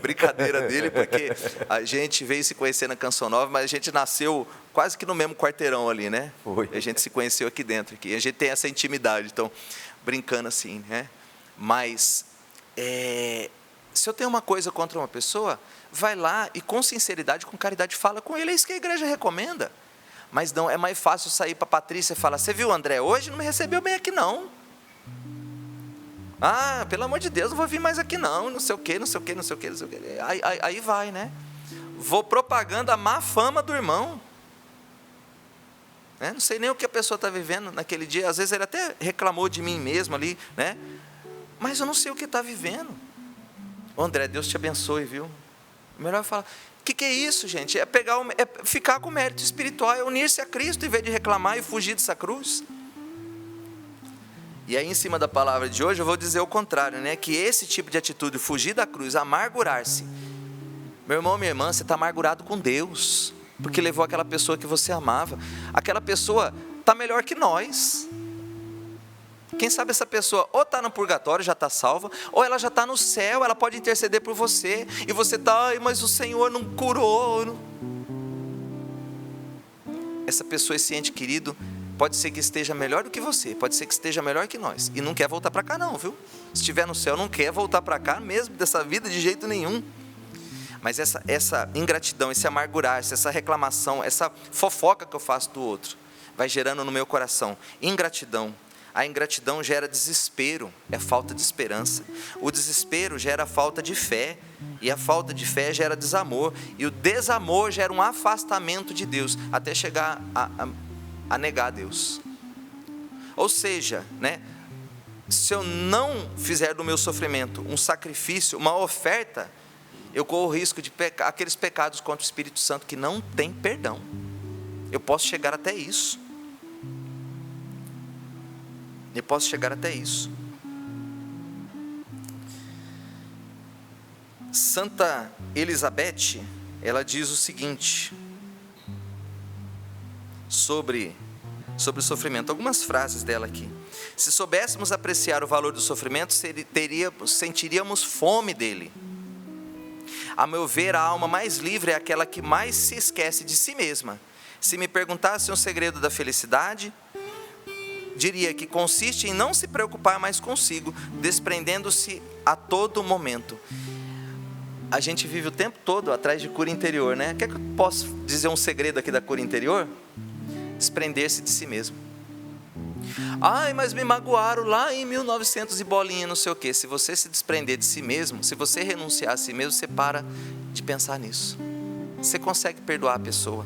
Brincadeira dele, porque a gente veio se conhecer na Canção Nova, mas a gente nasceu quase que no mesmo quarteirão ali, né? Foi. A gente se conheceu aqui dentro, aqui. A gente tem essa intimidade, então, brincando assim, né? Mas, se eu tenho uma coisa contra uma pessoa, vai lá e com sinceridade, com caridade, fala com ele. É isso que a igreja recomenda. Mas não, é mais fácil sair para a Patrícia e falar: você viu, André, hoje não me recebeu bem aqui não. Ah, pelo amor de Deus, não vou vir mais aqui não, não sei o quê, não sei o quê, não sei o quê, não sei o quê. Aí vai, né? Vou propagando a má fama do irmão. Não sei nem o que a pessoa está vivendo naquele dia. Às vezes ele até reclamou de mim mesmo ali, né? Mas eu não sei o que está vivendo. Ô, André, Deus te abençoe, viu? Melhor falar: o que é isso, gente? É ficar com mérito espiritual, é unir-se a Cristo em vez de reclamar e fugir dessa cruz. E aí, em cima da palavra de hoje, eu vou dizer o contrário, né? Que esse tipo de atitude, fugir da cruz, amargurar-se. Meu irmão, minha irmã, você está amargurado com Deus, porque levou aquela pessoa que você amava. Aquela pessoa está melhor que nós. Quem sabe essa pessoa ou está no purgatório, já está salva, ou ela já está no céu, ela pode interceder por você, e você está: ai, mas o Senhor não curou. Não. Essa pessoa, esse ente querido, pode ser que esteja melhor do que você, pode ser que esteja melhor que nós, e não quer voltar para cá não, viu? Se estiver no céu, não quer voltar para cá mesmo, dessa vida, de jeito nenhum. Mas essa ingratidão, esse amargurar-se, essa reclamação, essa fofoca que eu faço do outro, vai gerando no meu coração ingratidão. A ingratidão gera desespero, é falta de esperança. O desespero gera falta de fé, e a falta de fé gera desamor, e o desamor gera um afastamento de Deus, até chegar a negar a Deus. Ou seja, né, se eu não fizer do meu sofrimento um sacrifício, uma oferta, eu corro o risco de pecar aqueles pecados contra o Espírito Santo que não tem perdão. Eu posso chegar até isso. Eu posso chegar até isso. Santa Elizabeth, ela diz o seguinte sobre o sofrimento. Algumas frases dela aqui. Se soubéssemos apreciar o valor do sofrimento, sentiríamos fome dele. A meu ver, a alma mais livre é aquela que mais se esquece de si mesma. Se me perguntassem o segredo da felicidade, diria que consiste em não se preocupar mais consigo, desprendendo-se a todo momento. A gente vive o tempo todo atrás de cura interior, né? Quer que eu possa dizer um segredo aqui da cura interior? Desprender-se de si mesmo. Ai, mas me magoaram lá em 1900 e bolinha, não sei o quê. Se você se desprender de si mesmo, se você renunciar a si mesmo, você para de pensar nisso. você consegue perdoar a pessoa.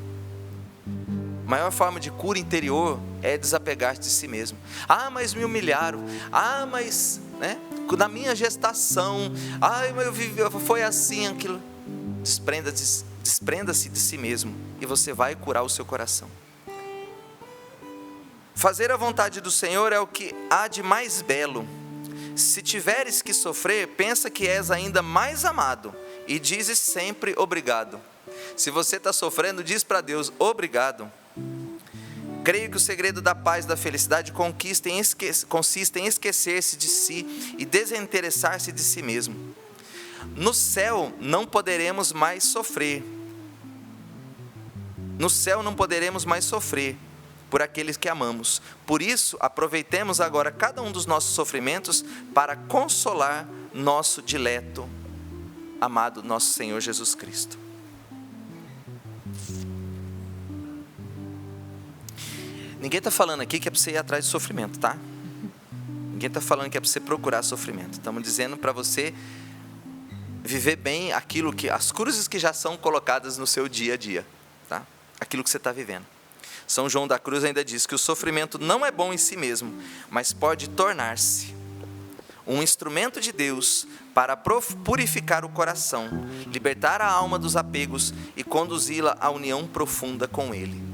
A maior forma de cura interior é desapegar-se de si mesmo. Ah, mas me humilharam. Ah, mas, né, na minha gestação, mas foi assim, aquilo. Desprenda-se de si mesmo e você vai curar o seu coração. Fazer a vontade do Senhor é o que há de mais belo. Se tiveres que sofrer, pensa que és ainda mais amado e dizes sempre obrigado. Se você está sofrendo, diz para Deus obrigado. Creio que o segredo da paz e da felicidade consiste em esquecer-se de si e desinteressar-se de si mesmo. No céu não poderemos mais sofrer. No céu não poderemos mais sofrer por aqueles que amamos. Por isso, aproveitemos agora cada um dos nossos sofrimentos para consolar nosso dileto, amado nosso Senhor Jesus Cristo. Ninguém está falando aqui que é para você ir atrás de sofrimento, tá? Ninguém está falando que é para você procurar sofrimento. Estamos dizendo para você viver bem as cruzes que já são colocadas no seu dia a dia, tá? Aquilo que você está vivendo. São João da Cruz ainda diz que o sofrimento não é bom em si mesmo, mas pode tornar-se um instrumento de Deus para purificar o coração, libertar a alma dos apegos e conduzi-la à união profunda com Ele.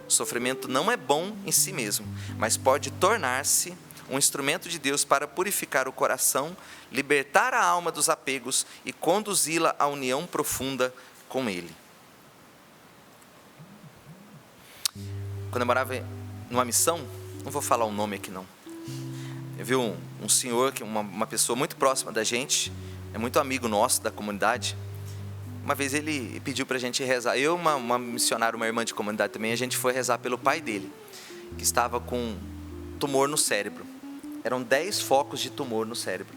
O sofrimento não é bom em si mesmo, mas pode tornar-se um instrumento de Deus para purificar o coração, libertar a alma dos apegos e conduzi-la à união profunda com Ele. Quando eu morava numa missão, não vou falar o nome aqui não, eu vi um senhor, uma pessoa muito próxima da gente, é muito amigo nosso da comunidade. Uma vez ele pediu para a gente rezar. Eu, uma missionária, uma irmã de comunidade também, a gente foi rezar pelo pai dele, que estava com tumor no cérebro. Eram 10 focos de tumor no cérebro.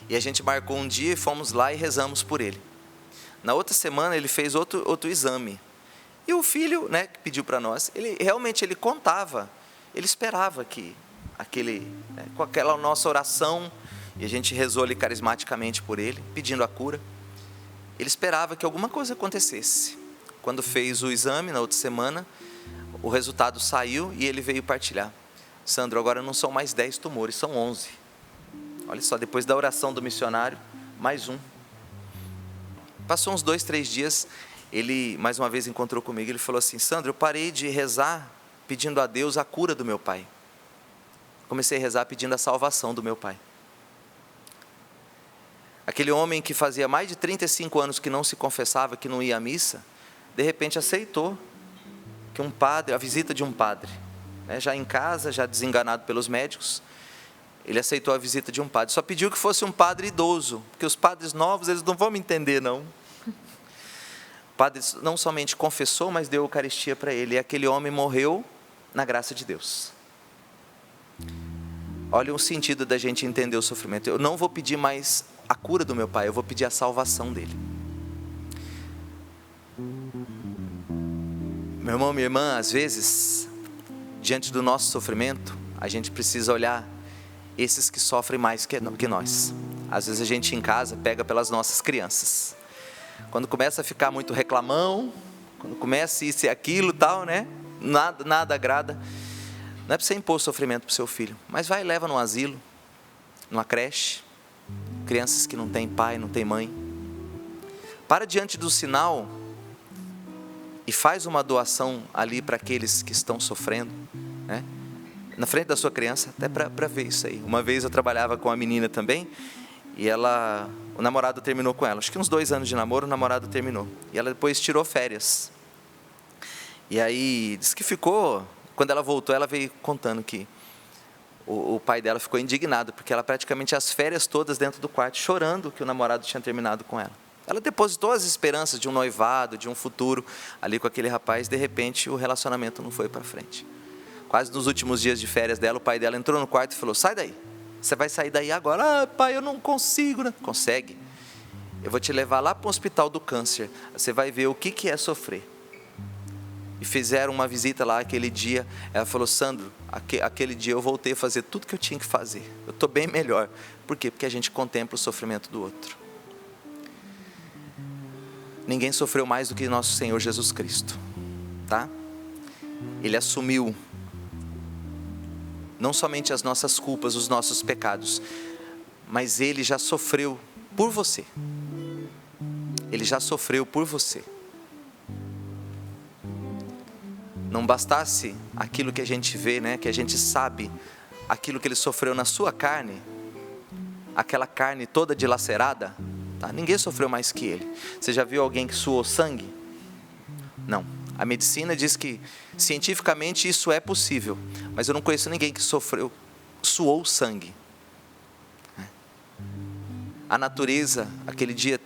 E a gente marcou um dia e fomos lá e rezamos por ele. Na outra semana ele fez outro exame. E o filho, né, que pediu para nós, ele contava, ele esperava que com aquela nossa oração, e a gente rezou ali carismaticamente por ele, pedindo a cura. Ele esperava que alguma coisa acontecesse. Quando fez o exame, na outra semana, o resultado saiu e ele veio partilhar. Sandro, agora não são mais 10 tumores, são 11. Olha só, depois da oração do missionário, mais um. Passou uns 2, 3 dias, ele mais uma vez encontrou comigo, ele falou assim: Sandro, eu parei de rezar pedindo a Deus a cura do meu pai. Comecei a rezar pedindo a salvação do meu pai. Aquele homem que fazia mais de 35 anos que não se confessava, que não ia à missa, de repente aceitou que a visita de um padre, né, já em casa, já desenganado pelos médicos, ele aceitou a visita de um padre. Só pediu que fosse um padre idoso, porque os padres novos, eles não vão me entender, não. O padre não somente confessou, mas deu a Eucaristia para ele, e aquele homem morreu na graça de Deus. Olha o sentido da gente entender o sofrimento. Eu não vou pedir mais a cura do meu pai, eu vou pedir a salvação dele. Meu irmão, minha irmã, às vezes, diante do nosso sofrimento, a gente precisa olhar esses que sofrem mais que nós. Às vezes a gente em casa pega pelas nossas crianças. Quando começa a ficar muito reclamão, quando começa isso e aquilo tal, né? Nada agrada. Não é para você impor sofrimento para o seu filho, mas vai e leva num asilo, numa creche, crianças que não têm pai, não têm mãe. Para diante do sinal e faz uma doação ali para aqueles que estão sofrendo, né? Na frente da sua criança, até para ver isso aí. Uma vez eu trabalhava com uma menina também, e o namorado terminou com ela, acho que uns 2 anos de namoro, o namorado terminou, e ela depois tirou férias, e aí disse que ficou. Quando ela voltou, ela veio contando que o pai dela ficou indignado, porque ela praticamente as férias todas dentro do quarto, chorando que o namorado tinha terminado com ela. Ela depositou as esperanças de um noivado, de um futuro ali com aquele rapaz, de repente o relacionamento não foi para frente. Quase nos últimos dias de férias dela, o pai dela entrou no quarto e falou: sai daí, você vai sair daí agora. Ah, pai, eu não consigo, né? Consegue. Eu vou te levar lá para o hospital do câncer, você vai ver o que é sofrer. E fizeram uma visita lá aquele dia. Ela falou: Sandro, aquele dia eu voltei a fazer tudo que eu tinha que fazer. Eu estou bem melhor. Por quê? Porque a gente contempla o sofrimento do outro. ninguém sofreu mais do que nosso Senhor Jesus Cristo, tá? Ele assumiu não somente as nossas culpas, os nossos pecados, mas Ele já sofreu por você. Ele já sofreu por você. Não bastasse aquilo que a gente vê, né, que a gente sabe, aquilo que Ele sofreu na sua carne, aquela carne toda dilacerada, tá? Ninguém sofreu mais que Ele. Você já viu alguém que suou sangue? Não. A medicina diz que cientificamente isso é possível, mas eu não conheço ninguém que suou sangue. A natureza, aquele dia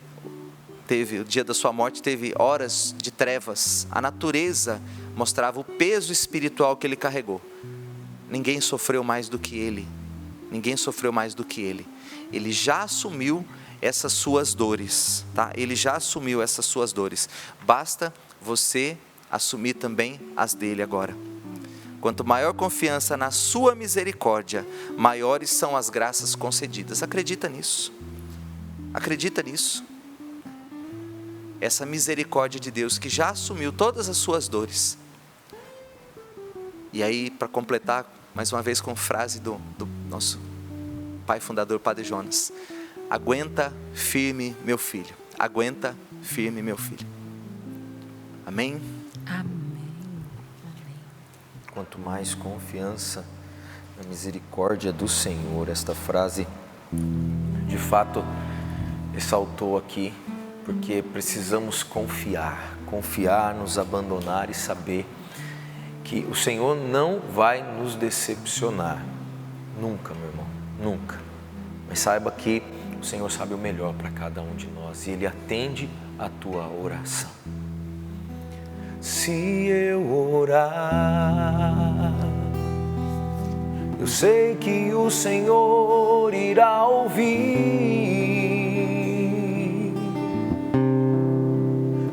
o dia da sua morte teve horas de trevas. A natureza mostrava o peso espiritual que Ele carregou. Ninguém sofreu mais do que Ele. Ninguém sofreu mais do que Ele. Ele já assumiu essas suas dores, tá? Ele já assumiu essas suas dores. Basta você assumir também as dele agora. Quanto maior confiança na sua misericórdia, maiores são as graças concedidas. Acredita nisso. Acredita nisso. Essa misericórdia de Deus que já assumiu todas as suas dores. E aí, para completar, mais uma vez com frase do nosso pai fundador, Padre Jonas: aguenta firme, meu filho. Aguenta firme, meu filho. Amém? Amém. Quanto mais confiança na misericórdia do Senhor. Esta frase, de fato, ressaltou aqui, porque precisamos confiar, nos abandonar e saber que o Senhor não vai nos decepcionar. Nunca, meu irmão, nunca. Mas saiba que o Senhor sabe o melhor para cada um de nós e Ele atende a tua oração. Se eu orar, eu sei que o Senhor irá ouvir.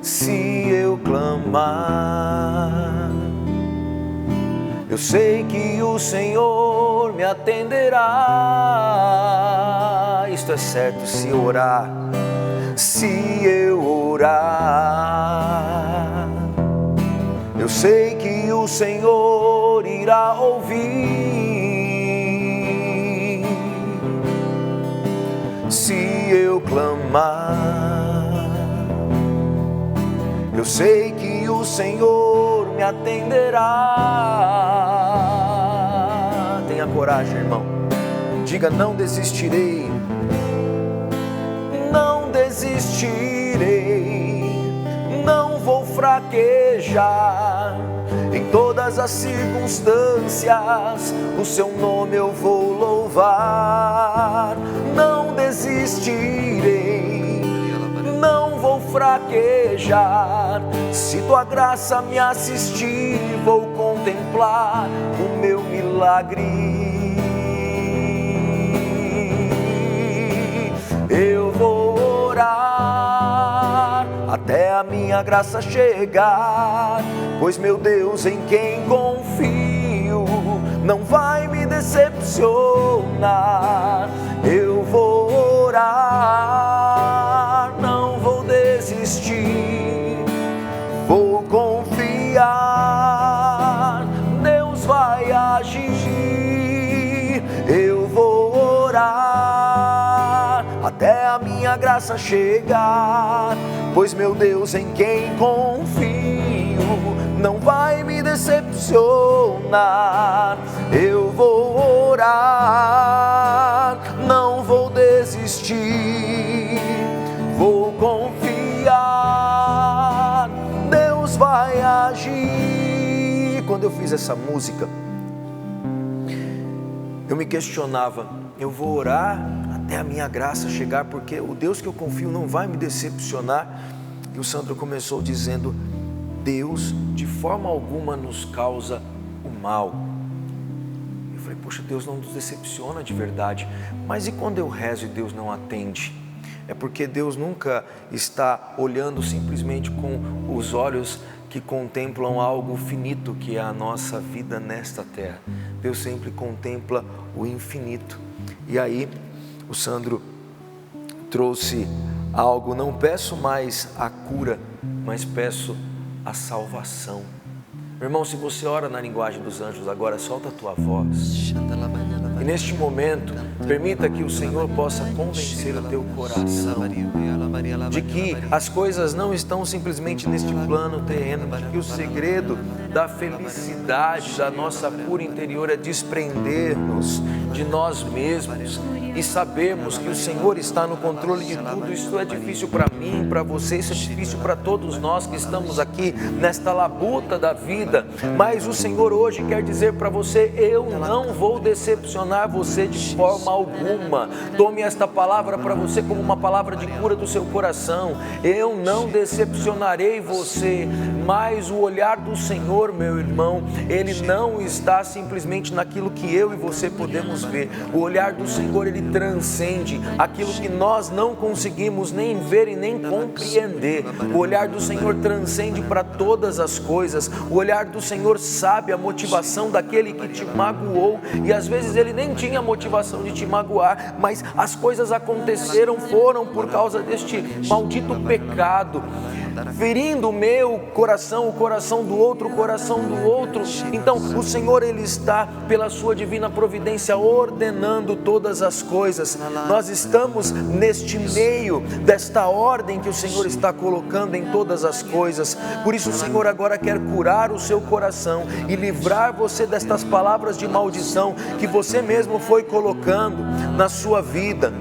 Se eu clamar, eu sei que o Senhor me atenderá. Isto é certo, se eu orar, eu sei que o Senhor irá ouvir. Se eu clamar, eu sei que o Senhor me atenderá. Tenha coragem, irmão. Diga: não desistirei. Não desistirei. Não vou fraquejar. Em todas as circunstâncias, o seu nome eu vou louvar. Não desistirei, não vou fraquejar. Se tua graça me assistir, vou contemplar o meu milagre. Eu vou orar até a minha graça chegar, pois meu Deus, em quem confio, não vai me decepcionar. Eu vou orar, não vou desistir, vou confiar, Deus vai agir. Eu vou orar até a minha graça chegar, pois meu Deus, em quem confio, não vai me decepcionar. Eu vou orar, não vou desistir, vou confiar, Deus vai agir. Quando eu fiz essa música, eu me questionava: eu vou orar até a minha graça chegar, porque o Deus que eu confio não vai me decepcionar. E o Sandro começou dizendo: Deus de forma alguma nos causa o mal. Eu falei: poxa, Deus não nos decepciona de verdade. Mas e quando eu rezo e Deus não atende? É porque Deus nunca está olhando simplesmente com os olhos que contemplam algo finito, que é a nossa vida nesta terra. Deus sempre contempla o infinito. E aí o Sandro trouxe algo, não peço mais a cura, mas peço a salvação. Meu irmão, se você ora na linguagem dos anjos agora, solta a tua voz. E neste momento, permita que o Senhor possa convencer o teu coração de que as coisas não estão simplesmente neste plano terreno, de que o segredo da felicidade, da nossa cura interior é desprender-nos de nós mesmos e sabermos que o Senhor está no controle de tudo. Isso é difícil para mim, para você, isso é difícil para todos nós que estamos aqui nesta labuta da vida, mas o Senhor hoje quer dizer para você: eu não vou decepcionar você de forma alguma. Tome esta palavra para você como uma palavra de cura do seu coração. Eu não decepcionarei você, mas o olhar do Senhor, meu irmão, ele não está simplesmente naquilo que eu e você podemos ver. O olhar do Senhor, ele transcende aquilo que nós não conseguimos nem ver e nem compreender. O olhar do Senhor transcende para todas as coisas. O olhar do Senhor sabe a motivação daquele que te magoou, e às vezes ele nem tinha motivação de te magoar, mas as coisas aconteceram, foram por causa deste maldito pecado, ferindo o meu coração, o coração do outro, o coração do outro. Então o Senhor, ele está pela sua divina providência ordenando todas as coisas. Nós estamos neste meio desta ordem que o Senhor está colocando em todas as coisas. Por isso o Senhor agora quer curar o seu coração e livrar você destas palavras de maldição que você mesmo foi colocando na sua vida,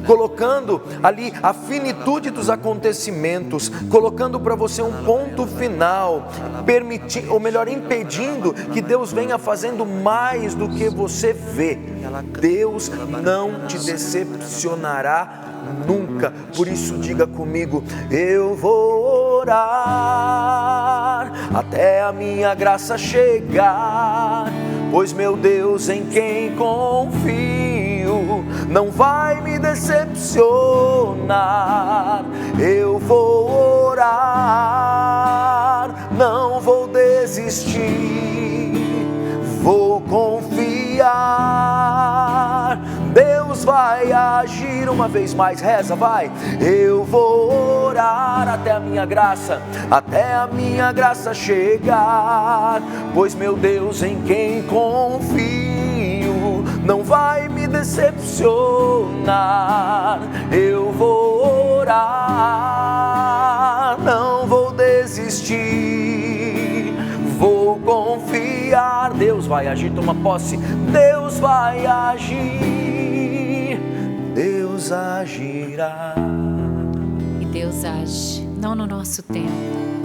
colocando ali a finitude dos acontecimentos, colocando para você um ponto final, permitindo, ou melhor, impedindo que Deus venha fazendo mais do que você vê. Deus não te decepcionará nunca. Por isso diga comigo: eu vou orar até a minha graça chegar, pois meu Deus, em quem confio, não vai me decepcionar. Eu vou orar, não vou desistir, vou confiar. Deus vai agir. Uma vez mais, reza, vai. Eu vou orar até a minha graça chegar, pois meu Deus, em quem confio, não vai me decepcionar. Eu vou orar, não vou desistir, vou confiar. Deus vai agir, toma posse. Deus vai agir, Deus agirá. E Deus age, não no nosso tempo,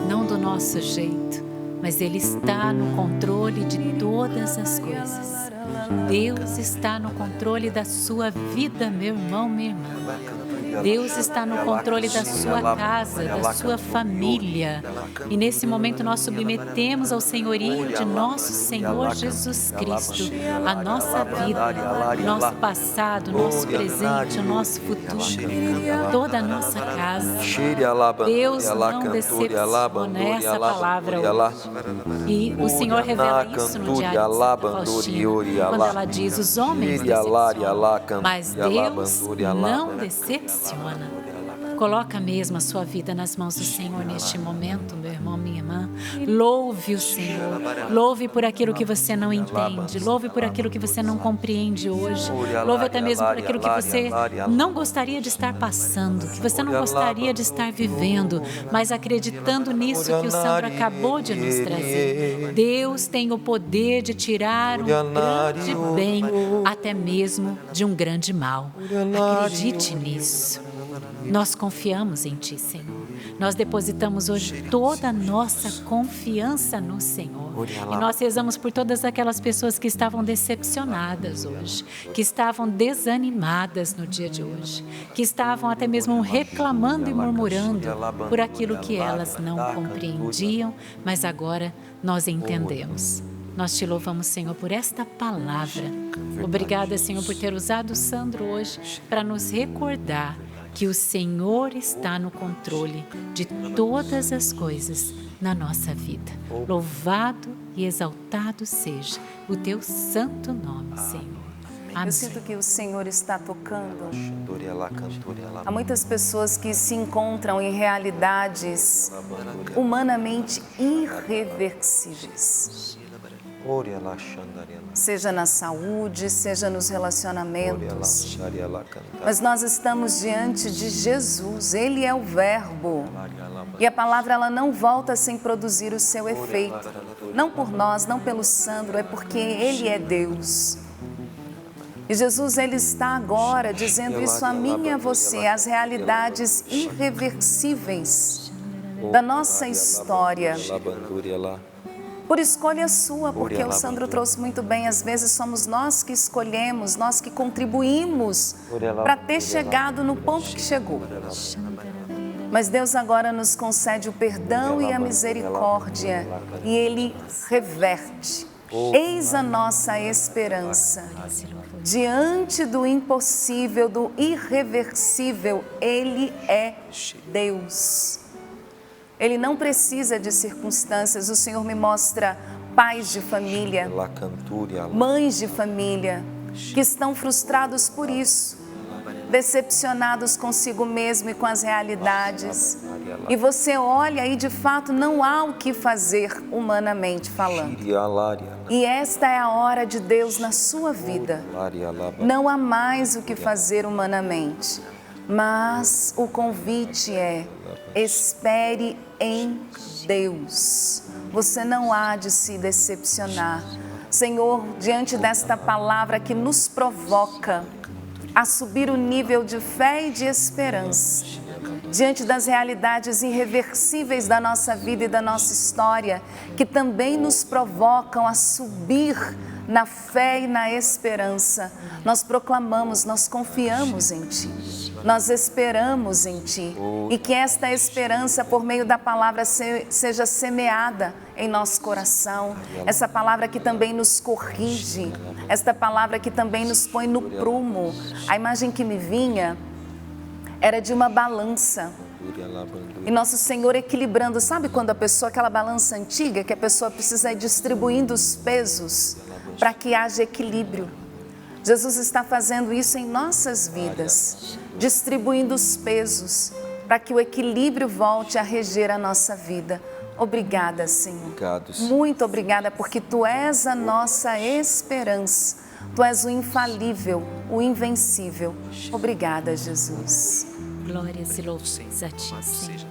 não do nosso jeito, mas Ele está no controle de todas as coisas. Deus está no controle da sua vida, meu irmão, minha irmã. Deus está no controle da sua casa, da sua família. E nesse momento nós submetemos ao senhorio de nosso Senhor Jesus Cristo a nossa vida, nosso passado, nosso presente, o nosso futuro, toda a nossa casa. Deus não decepciona, essa palavra hoje. E o Senhor revela isso no diário de Santa Faustina, quando ela diz: os homens decepcionam, mas Deus não decepciona. Coloca mesmo a sua vida nas mãos do Senhor neste momento, meu irmão, minha irmã. Louve o Senhor. Louve por aquilo que você não entende. Louve por aquilo que você não compreende hoje. Louve até mesmo por aquilo que você não gostaria de estar passando, que você não gostaria de estar vivendo, mas acreditando nisso que o Sandro acabou de nos trazer. Deus tem o poder de tirar um grande bem, até mesmo de um grande mal. Acredite nisso. Nós confiamos em Ti, Senhor. Nós depositamos hoje toda a nossa confiança no Senhor. E nós rezamos por todas aquelas pessoas que estavam decepcionadas hoje, que estavam desanimadas no dia de hoje, que estavam até mesmo reclamando e murmurando por aquilo que elas não compreendiam, mas agora nós entendemos. Nós Te louvamos, Senhor, por esta palavra. Obrigada, Senhor, por ter usado o Sandro hoje para nos recordar que o Senhor está no controle de todas as coisas na nossa vida. Louvado e exaltado seja o Teu santo nome, Senhor. Amém. Eu sinto que o Senhor está tocando. Xandoria lá, cantoria lá. Há muitas pessoas que se encontram em realidades humanamente irreversíveis. Oria lá, xandaria lá. Seja na saúde, seja nos Oria lá, relacionamentos. xaria lá, cantar. Mas nós estamos diante de Jesus, Ele é o Verbo. E a palavra ela não volta sem produzir o seu efeito. Não por nós, não pelo Sandro, é porque Ele é Deus. E Jesus, Ele está agora dizendo isso a mim e a você, as realidades irreversíveis da nossa história. Labanduria lá. Por escolha sua, porque o Sandro trouxe muito bem, às vezes somos nós que escolhemos, nós que contribuímos para ter chegado no ponto que chegou. Mas Deus agora nos concede o perdão e a misericórdia e Ele reverte. Eis a nossa esperança. Diante do impossível, do irreversível, Ele é Deus. Ele não precisa de circunstâncias. O Senhor me mostra pais de família, Lá, cantoria lá. mães de família, que estão frustrados por isso, decepcionados consigo mesmo e com as realidades. E você olha e de fato não há o que fazer humanamente falando. Xiria lária. E esta é a hora de Deus na sua vida. Lária lá. Não há mais o que fazer humanamente, mas o convite é: espere em Deus. Você não há de se decepcionar. Senhor, diante desta palavra que nos provoca a subir o nível de fé e de esperança, diante das realidades irreversíveis da nossa vida e da nossa história, que também nos provocam a subir na fé e na esperança, nós proclamamos, nós confiamos em Ti, nós esperamos em Ti, e que esta esperança, por meio da palavra, seja semeada em nosso coração, essa palavra que também nos corrige, esta palavra que também nos põe no prumo. A imagem que me vinha era de uma balança. E nosso Senhor equilibrando, sabe quando a pessoa, aquela balança antiga, que a pessoa precisa ir distribuindo os pesos para que haja equilíbrio. Jesus está fazendo isso em nossas vidas, distribuindo os pesos para que o equilíbrio volte a reger a nossa vida. Obrigada, Senhor. Obrigado, Senhor. Muito obrigada, porque Tu és a nossa esperança. Tu és o infalível, o invencível. Obrigada, Jesus. Glórias e louvores a Ti, Senhor,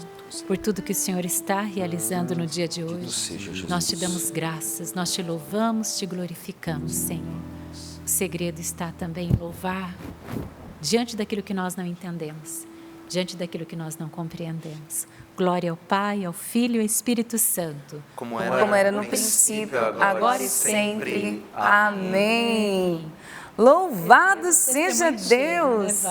por tudo que o Senhor está realizando no dia de hoje. seja, Jesus. Nós Te damos graças, nós Te louvamos, Te glorificamos, Senhor. O segredo está também em louvar diante daquilo que nós não entendemos, diante daquilo que nós não compreendemos. Glória ao Pai, ao Filho e ao Espírito Santo. Como Era no princípio, agora e sempre. Amém. Louvado seja Deus.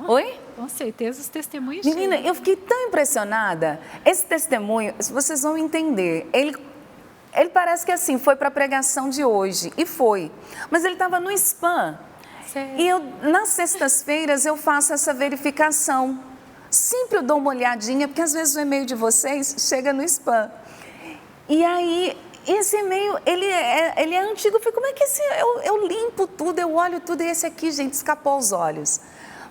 Oi? Com certeza os testemunhos Menina, chegam. eu fiquei tão impressionada. Esse testemunho, vocês vão entender, ele parece que assim, foi para a pregação de hoje, e foi. Mas ele estava no spam. Sério? E nas sextas-feiras eu faço essa verificação. Sempre eu dou uma olhadinha, porque às vezes o e-mail de vocês chega no spam. E aí, esse e-mail, ele é antigo. Eu falei, como é que eu limpo tudo, eu olho tudo, e esse aqui, gente, escapou aos olhos.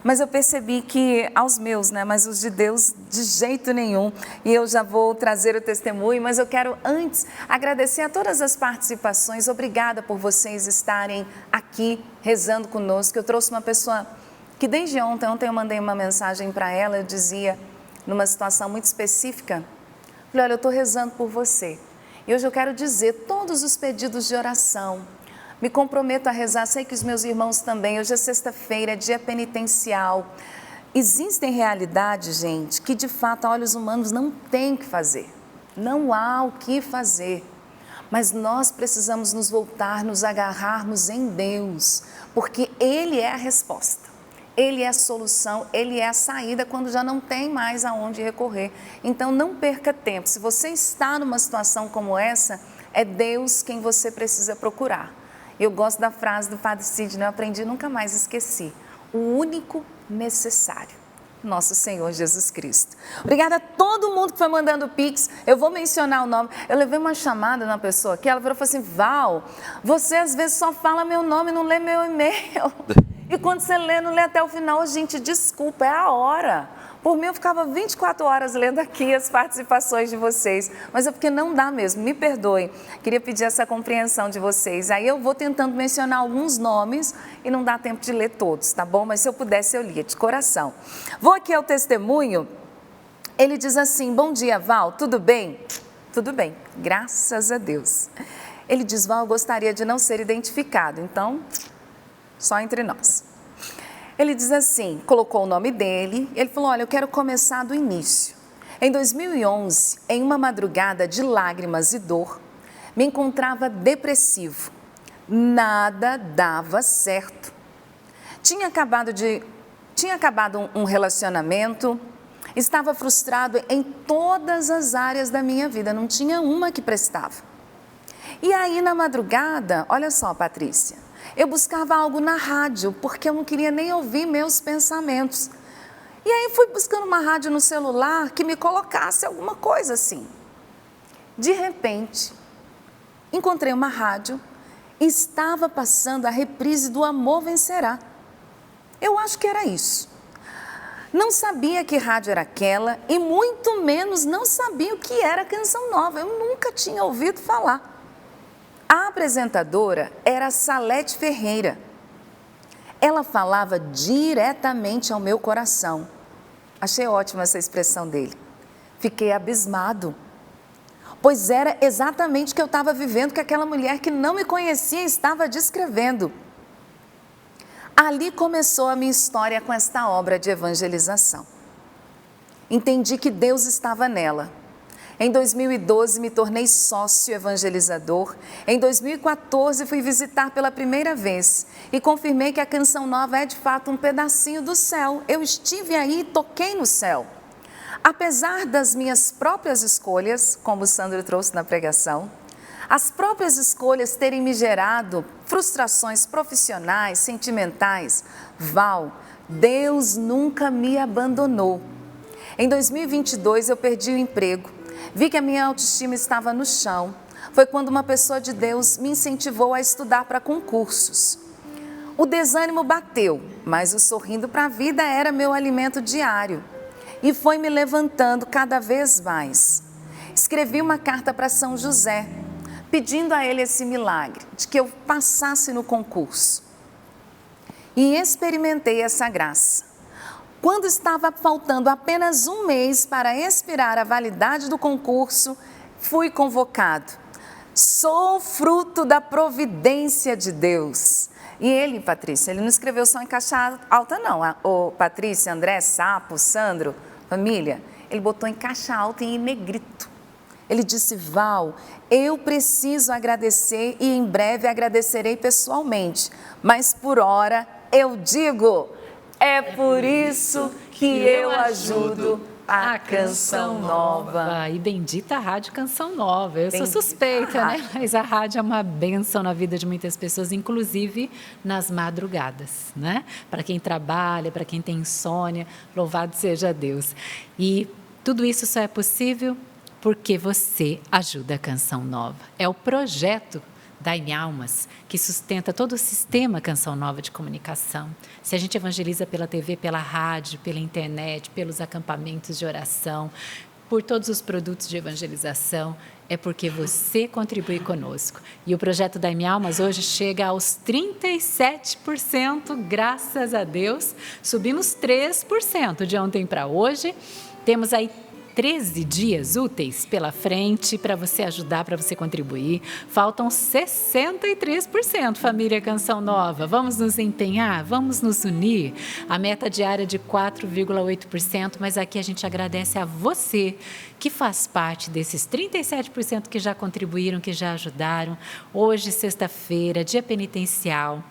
Mas eu percebi que, aos meus, né, mas os de Deus, de jeito nenhum. E eu já vou trazer o testemunho, mas eu quero antes agradecer a todas as participações. Obrigada por vocês estarem aqui rezando conosco. Eu trouxe uma pessoa que desde ontem eu mandei uma mensagem para ela, eu dizia, numa situação muito específica, falei, olha, eu estou rezando por você. E hoje eu quero dizer todos os pedidos de oração. Me comprometo a rezar, sei que os meus irmãos também. Hoje é sexta-feira, é dia penitencial. Existem realidades, gente, que de fato a olhos humanos não tem o que fazer. Não há o que fazer. Mas nós precisamos nos voltar, nos agarrarmos em Deus, porque Ele é a resposta. Ele é a solução, Ele é a saída quando já não tem mais aonde recorrer. Então não perca tempo. Se você está numa situação como essa, é Deus quem você precisa procurar. Eu gosto da frase do Padre Sidney, eu aprendi e nunca mais esqueci. O único necessário. nosso Senhor Jesus Cristo. Obrigada a todo mundo que foi mandando Pix. Eu vou mencionar o nome. Eu levei uma chamada na pessoa aqui, ela virou e falou assim: Val, você às vezes só fala meu nome, não lê meu e-mail. E quando você lê, não lê até o final. Gente, desculpa, é a hora. Por mim, eu ficava 24 horas lendo aqui as participações de vocês, mas é porque não dá mesmo, me perdoem. Queria pedir essa compreensão de vocês. Aí eu vou tentando mencionar alguns nomes e não dá tempo de ler todos, tá bom? Mas se eu pudesse, eu lia de coração. Vou aqui ao testemunho. Ele diz assim: bom dia, Val, tudo bem? Tudo bem, graças a Deus. Ele diz: Val, eu gostaria de não ser identificado, então, só entre nós. Ele diz assim, colocou o nome dele, ele falou: olha, eu quero começar do início. Em 2011, em uma madrugada de lágrimas e dor, me encontrava depressivo. Nada dava certo. Tinha acabado um relacionamento, estava frustrado em todas as áreas da minha vida, não tinha uma que prestava. E aí, na madrugada, olha só, Patrícia, eu buscava algo na rádio, porque eu não queria nem ouvir meus pensamentos. E aí fui buscando uma rádio no celular que me colocasse alguma coisa assim. De repente, encontrei uma rádio e estava passando a reprise do Amor Vencerá. Eu acho que era isso. Não sabia que rádio era aquela e muito menos não sabia o que era Canção Nova. Eu nunca tinha ouvido falar. A apresentadora era Salete Ferreira. Ela falava diretamente ao meu coração. Achei ótima essa expressão dele. Fiquei abismado, pois era exatamente o que eu estava vivendo, que aquela mulher que não me conhecia estava descrevendo. Ali começou a minha história com esta obra de evangelização. Entendi que Deus estava nela. Em 2012, me tornei sócio evangelizador. Em 2014, fui visitar pela primeira vez e confirmei que a Canção Nova é de fato um pedacinho do céu. Eu estive aí e toquei no céu. Apesar das minhas próprias escolhas, como o Sandro trouxe na pregação, as próprias escolhas terem me gerado frustrações profissionais, sentimentais, Val, Deus nunca me abandonou. Em 2022, eu perdi o emprego. Vi que a minha autoestima estava no chão. Foi quando uma pessoa de Deus me incentivou a estudar para concursos. O desânimo bateu, mas o sorrindo para a vida era meu alimento diário. E foi me levantando cada vez mais. Escrevi uma carta para São José, pedindo a ele esse milagre, de que eu passasse no concurso. E experimentei essa graça. Quando estava faltando apenas um mês para expirar a validade do concurso, fui convocado. Sou fruto da providência de Deus. E ele, Patrícia, ele não escreveu só em caixa alta não. O Patrícia, André, Sapo, Sandro, família, ele botou em caixa alta e em negrito. Ele disse: Val, eu preciso agradecer e em breve agradecerei pessoalmente. Mas por hora eu digo... É por isso que eu ajudo a Canção Nova. E bendita a Rádio Canção Nova. Eu sou suspeita, né? Mas a rádio é uma bênção na vida de muitas pessoas, inclusive nas madrugadas, né? Para quem trabalha, para quem tem insônia, louvado seja Deus. E tudo isso só é possível porque você ajuda a Canção Nova. É o projeto Dai-me Almas, que sustenta todo o sistema Canção Nova de comunicação. Se a gente evangeliza pela TV, pela rádio, pela internet, pelos acampamentos de oração, por todos os produtos de evangelização, é porque você contribui conosco. E o projeto Dai-me Almas hoje chega aos 37%, graças a Deus. Subimos 3% de ontem para hoje. Temos aí 13 dias úteis pela frente para você ajudar, para você contribuir. Faltam 63%, família Canção Nova. Vamos nos empenhar, vamos nos unir. A meta diária de 4,8%, mas aqui a gente agradece a você que faz parte desses 37% que já contribuíram, que já ajudaram. Hoje, sexta-feira, dia penitencial.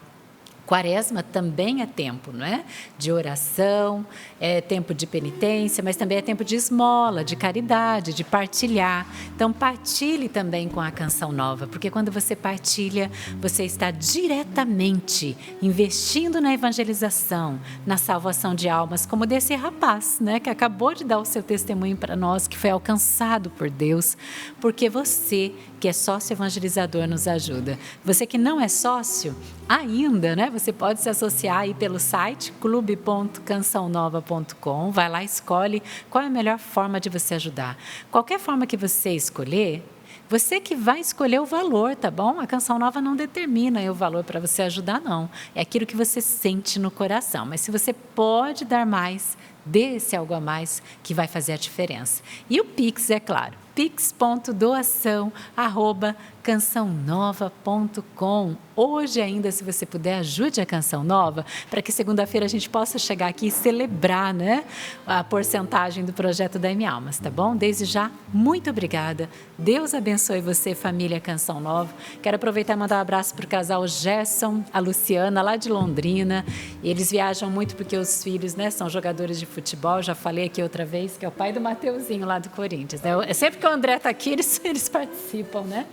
Quaresma também é tempo, não é? De oração, é tempo de penitência, mas também é tempo de esmola, de caridade, de partilhar. Então, partilhe também com a Canção Nova, porque quando você partilha, você está diretamente investindo na evangelização, na salvação de almas, como desse rapaz, né? Que acabou de dar o seu testemunho para nós, que foi alcançado por Deus, porque você, que é sócio evangelizador, nos ajuda. Você que não é sócio, ainda, né? Você pode se associar aí pelo site clube.cançãonova.com. Vai lá, escolhe qual é a melhor forma de você ajudar. Qualquer forma que você escolher, você que vai escolher o valor, tá bom? A Canção Nova não determina o valor para você ajudar, não. É aquilo que você sente no coração. Mas se você pode dar mais, dê esse algo a mais que vai fazer a diferença. E o Pix, é claro, pix.doação@cançãonova.com. Hoje ainda, se você puder, ajude a Canção Nova, para que segunda-feira a gente possa chegar aqui e celebrar, né, a porcentagem do projeto da M Almas, tá bom? Desde já, muito obrigada. Deus abençoe você, família Canção Nova. Quero aproveitar e mandar um abraço para o casal Gerson, a Luciana, lá de Londrina. Eles viajam muito porque os filhos, né, são jogadores de futebol. Já falei aqui outra vez, que é o pai do Mateuzinho, lá do Corinthians, né? Sempre que o André está aqui, eles participam, né?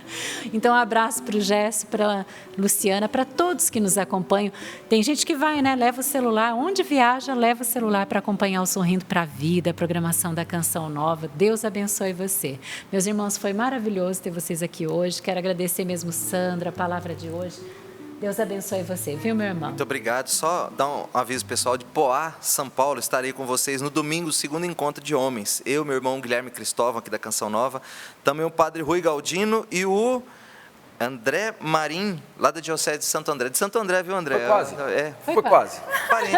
Então, um abraço para o Gerson, para a Luciana, para todos que nos acompanham. Tem gente que vai, né? Leva o celular, onde viaja, leva o celular para acompanhar o Sorrindo para a Vida, a programação da Canção Nova. Deus abençoe você. Meus irmãos, foi maravilhoso ter vocês aqui hoje. Quero agradecer mesmo, Sandra, a palavra de hoje. Deus abençoe você, viu, meu irmão? Muito obrigado. Só dar um aviso pessoal de Poá, São Paulo. Estarei com vocês no domingo, segundo encontro de homens. Eu, meu irmão Guilherme Cristóvão, aqui da Canção Nova. Também o padre Rui Galdino e o André Marim, lá da Diocese de Santo André. De Santo André, viu, André? Foi quase. Foi quase. Parente.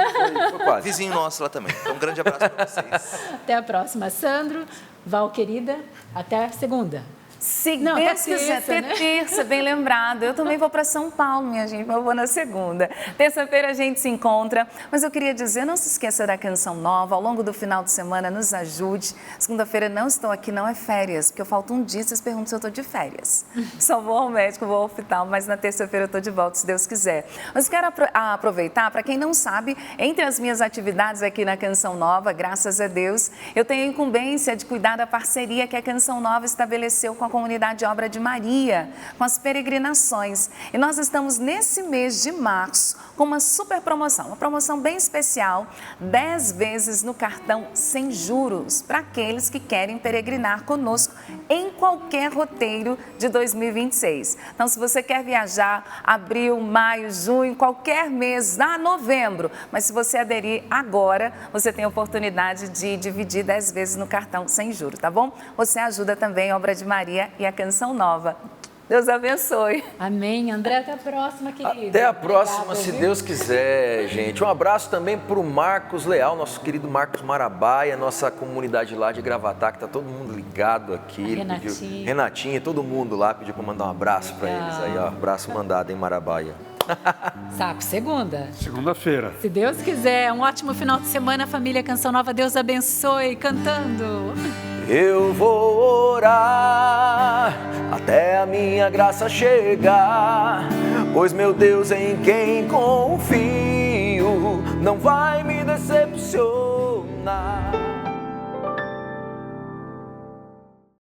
Foi quase. Vizinho nosso lá também. Então, um grande abraço para vocês. Até a próxima. Sandro, Val, querida, até a segunda. Se Não, Deus até quiser, terça, ter né? terça, bem lembrado. Eu também vou para São Paulo, minha gente, mas eu vou na segunda. Terça-feira a gente se encontra. Mas eu queria dizer, não se esqueça da Canção Nova. Ao longo do final de semana, nos ajude. Segunda-feira não estou aqui, não é férias, porque eu falto um dia, vocês perguntam se eu estou de férias. Só vou ao médico, vou ao hospital, mas na terça-feira eu estou de volta, se Deus quiser. Mas quero aproveitar, para quem não sabe, entre as minhas atividades aqui na Canção Nova, graças a Deus, eu tenho a incumbência de cuidar da parceria que a Canção Nova estabeleceu com a comunidade Obra de Maria, com as peregrinações. E nós estamos nesse mês de março com uma super promoção, uma promoção bem especial, 10 vezes no cartão sem juros, para aqueles que querem peregrinar conosco em qualquer roteiro de 2026. Então, se você quer viajar abril, maio, junho, qualquer mês, novembro, mas se você aderir agora, você tem a oportunidade de dividir 10 vezes no cartão sem juros, tá bom? Você ajuda também a Obra de Maria e a Canção Nova. Deus abençoe. Amém. André, até a próxima, querido. Até a próxima, Obrigada, se viu? Deus quiser, gente. Um abraço também para o Marcos Leal, nosso querido Marcos Marabaia, nossa comunidade lá de Gravatá, que está todo mundo ligado aqui. Renatinha. Renatinha, todo mundo lá pediu para mandar um abraço para eles aí, ó. Abraço mandado em Marabaia. Sabe, segunda. Segunda-feira. Se Deus quiser, um ótimo final de semana, família Canção Nova. Deus abençoe, cantando. Eu vou orar até a minha graça chegar, pois meu Deus em quem confio não vai me decepcionar.